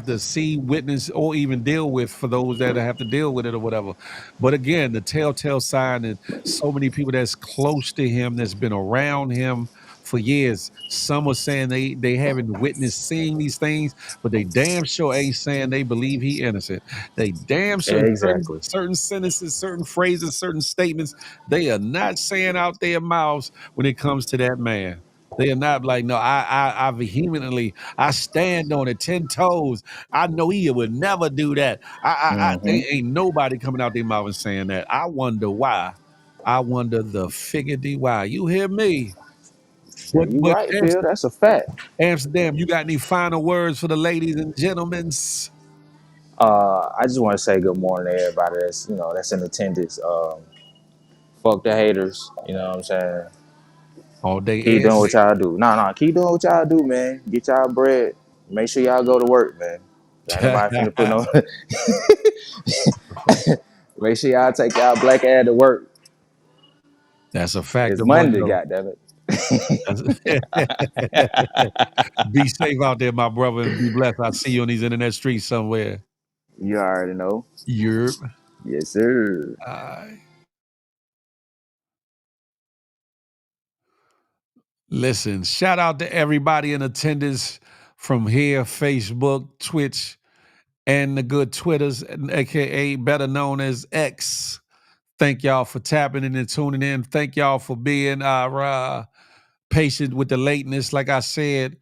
to see, witness, or even deal with for those that have to deal with it or whatever. But again, the telltale sign is so many people that's close to him, that's been around him for years. Some are saying they haven't witnessed seeing these things, but they damn sure ain't saying they believe he innocent. They damn sure Exactly. certain sentences, certain phrases, certain statements, they are not saying out their mouths when it comes to that man. They are not like, no, I vehemently, I stand on it 10 toes. I know he would never do that. Mm-hmm. They ain't nobody coming out their mouth and saying that. I wonder why. I wonder the figgity why. You hear me? Yeah, you But right, Phil. That's a fact. Amsterdam, you got any final words for the ladies and gentlemen? I just want to say good morning to everybody that's in attendance. Fuck the haters. You know what I'm saying? All day Keep every doing what y'all do. Keep doing what y'all do, man. Get y'all bread. Make sure y'all go to work, man. Ain't day. nobody finna put no. Make sure y'all take y'all black ass to work. That's a fact It's of what Monday, though. goddammit. Be safe out there, my brother, and be blessed. I'll see you on these internet streets somewhere. You already know. You're Yes, sir. Listen, shout out to everybody in attendance from here, Facebook, Twitch, and the good Twitters, aka better known as X. Thank y'all for tapping in and tuning in. Thank y'all for being patient with the lateness. Like I said,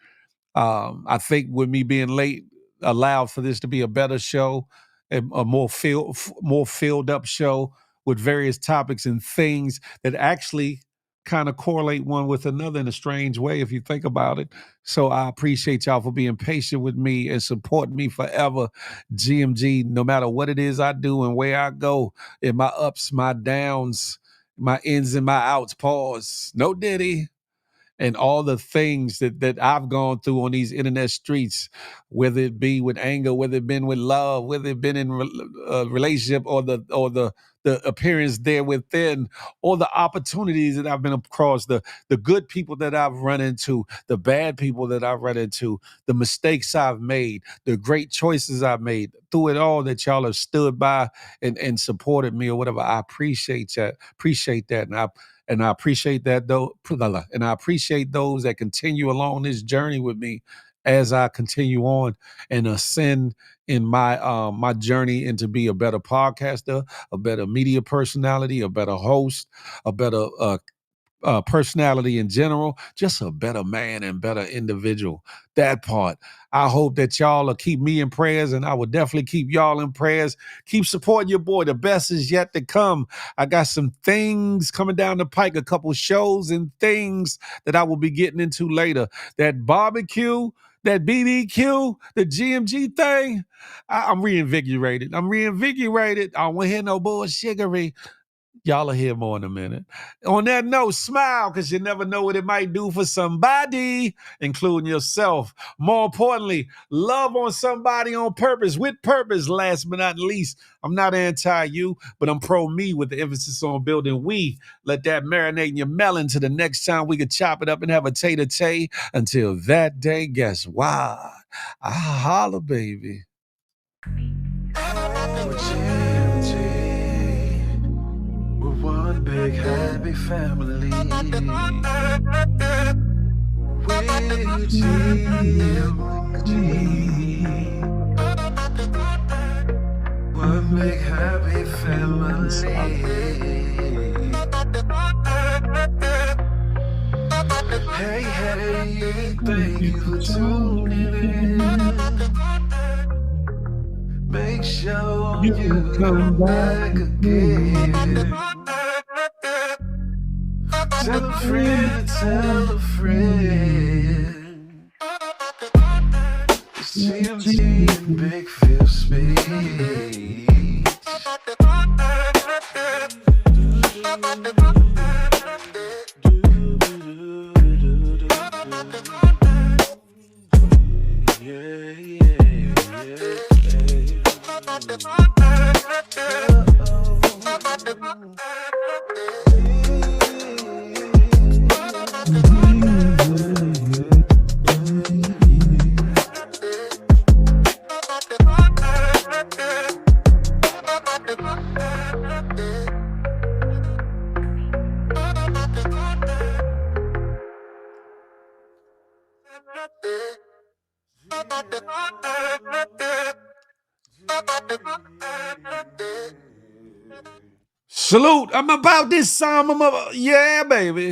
I think with me being late allowed for this to be a better show, a more filled up show with various topics and things that actually kind of correlate one with another in a strange way if you think about it. So I appreciate y'all for being patient with me and supporting me forever. GMG, no matter what it is I do and where I go, in my ups, my downs, my ins and my outs, pause. No Diddy and all the things that I've gone through on these internet streets, whether it be with anger, whether it been with love, whether it been in relationship or the appearance there within, or the opportunities that I've been across, the good people that I've run into, the bad people that I've run into, the mistakes I've made, the great choices I've made. Through it all, that y'all have stood by and supported me or whatever. I appreciate that. And I appreciate that though, and I appreciate those that continue along this journey with me as I continue on and ascend in my journey into be a better podcaster, a better media personality, a better host, a better personality in general, just a better man and better individual. That part. I hope that y'all will keep me in prayers, and I will definitely keep y'all in prayers. Keep supporting your boy. The best is yet to come. I got some things coming down the pike, a couple shows and things that I will be getting into later. That barbecue, that BBQ, the GMG thing, I'm reinvigorated. I don't want to hear no bullshittery. Y'all will hear more in a minute. On that note, smile, because you never know what it might do for somebody, including yourself. More importantly, love on somebody on purpose, with purpose, last but not least. I'm not anti-you, but I'm pro-me with the emphasis on building we. Let that marinate in your melon to the next time we could chop it up and have a tay-to-tay. Until that day, guess why? I holla, baby. One big happy family. With GMG. One big happy family. Hey, hey, thank you for tuning in. Make sure you come back again. Tell a friend, tell a friend. CMT and Big Phil speech. Yeah. Salute. I'm about this time. Yeah, baby.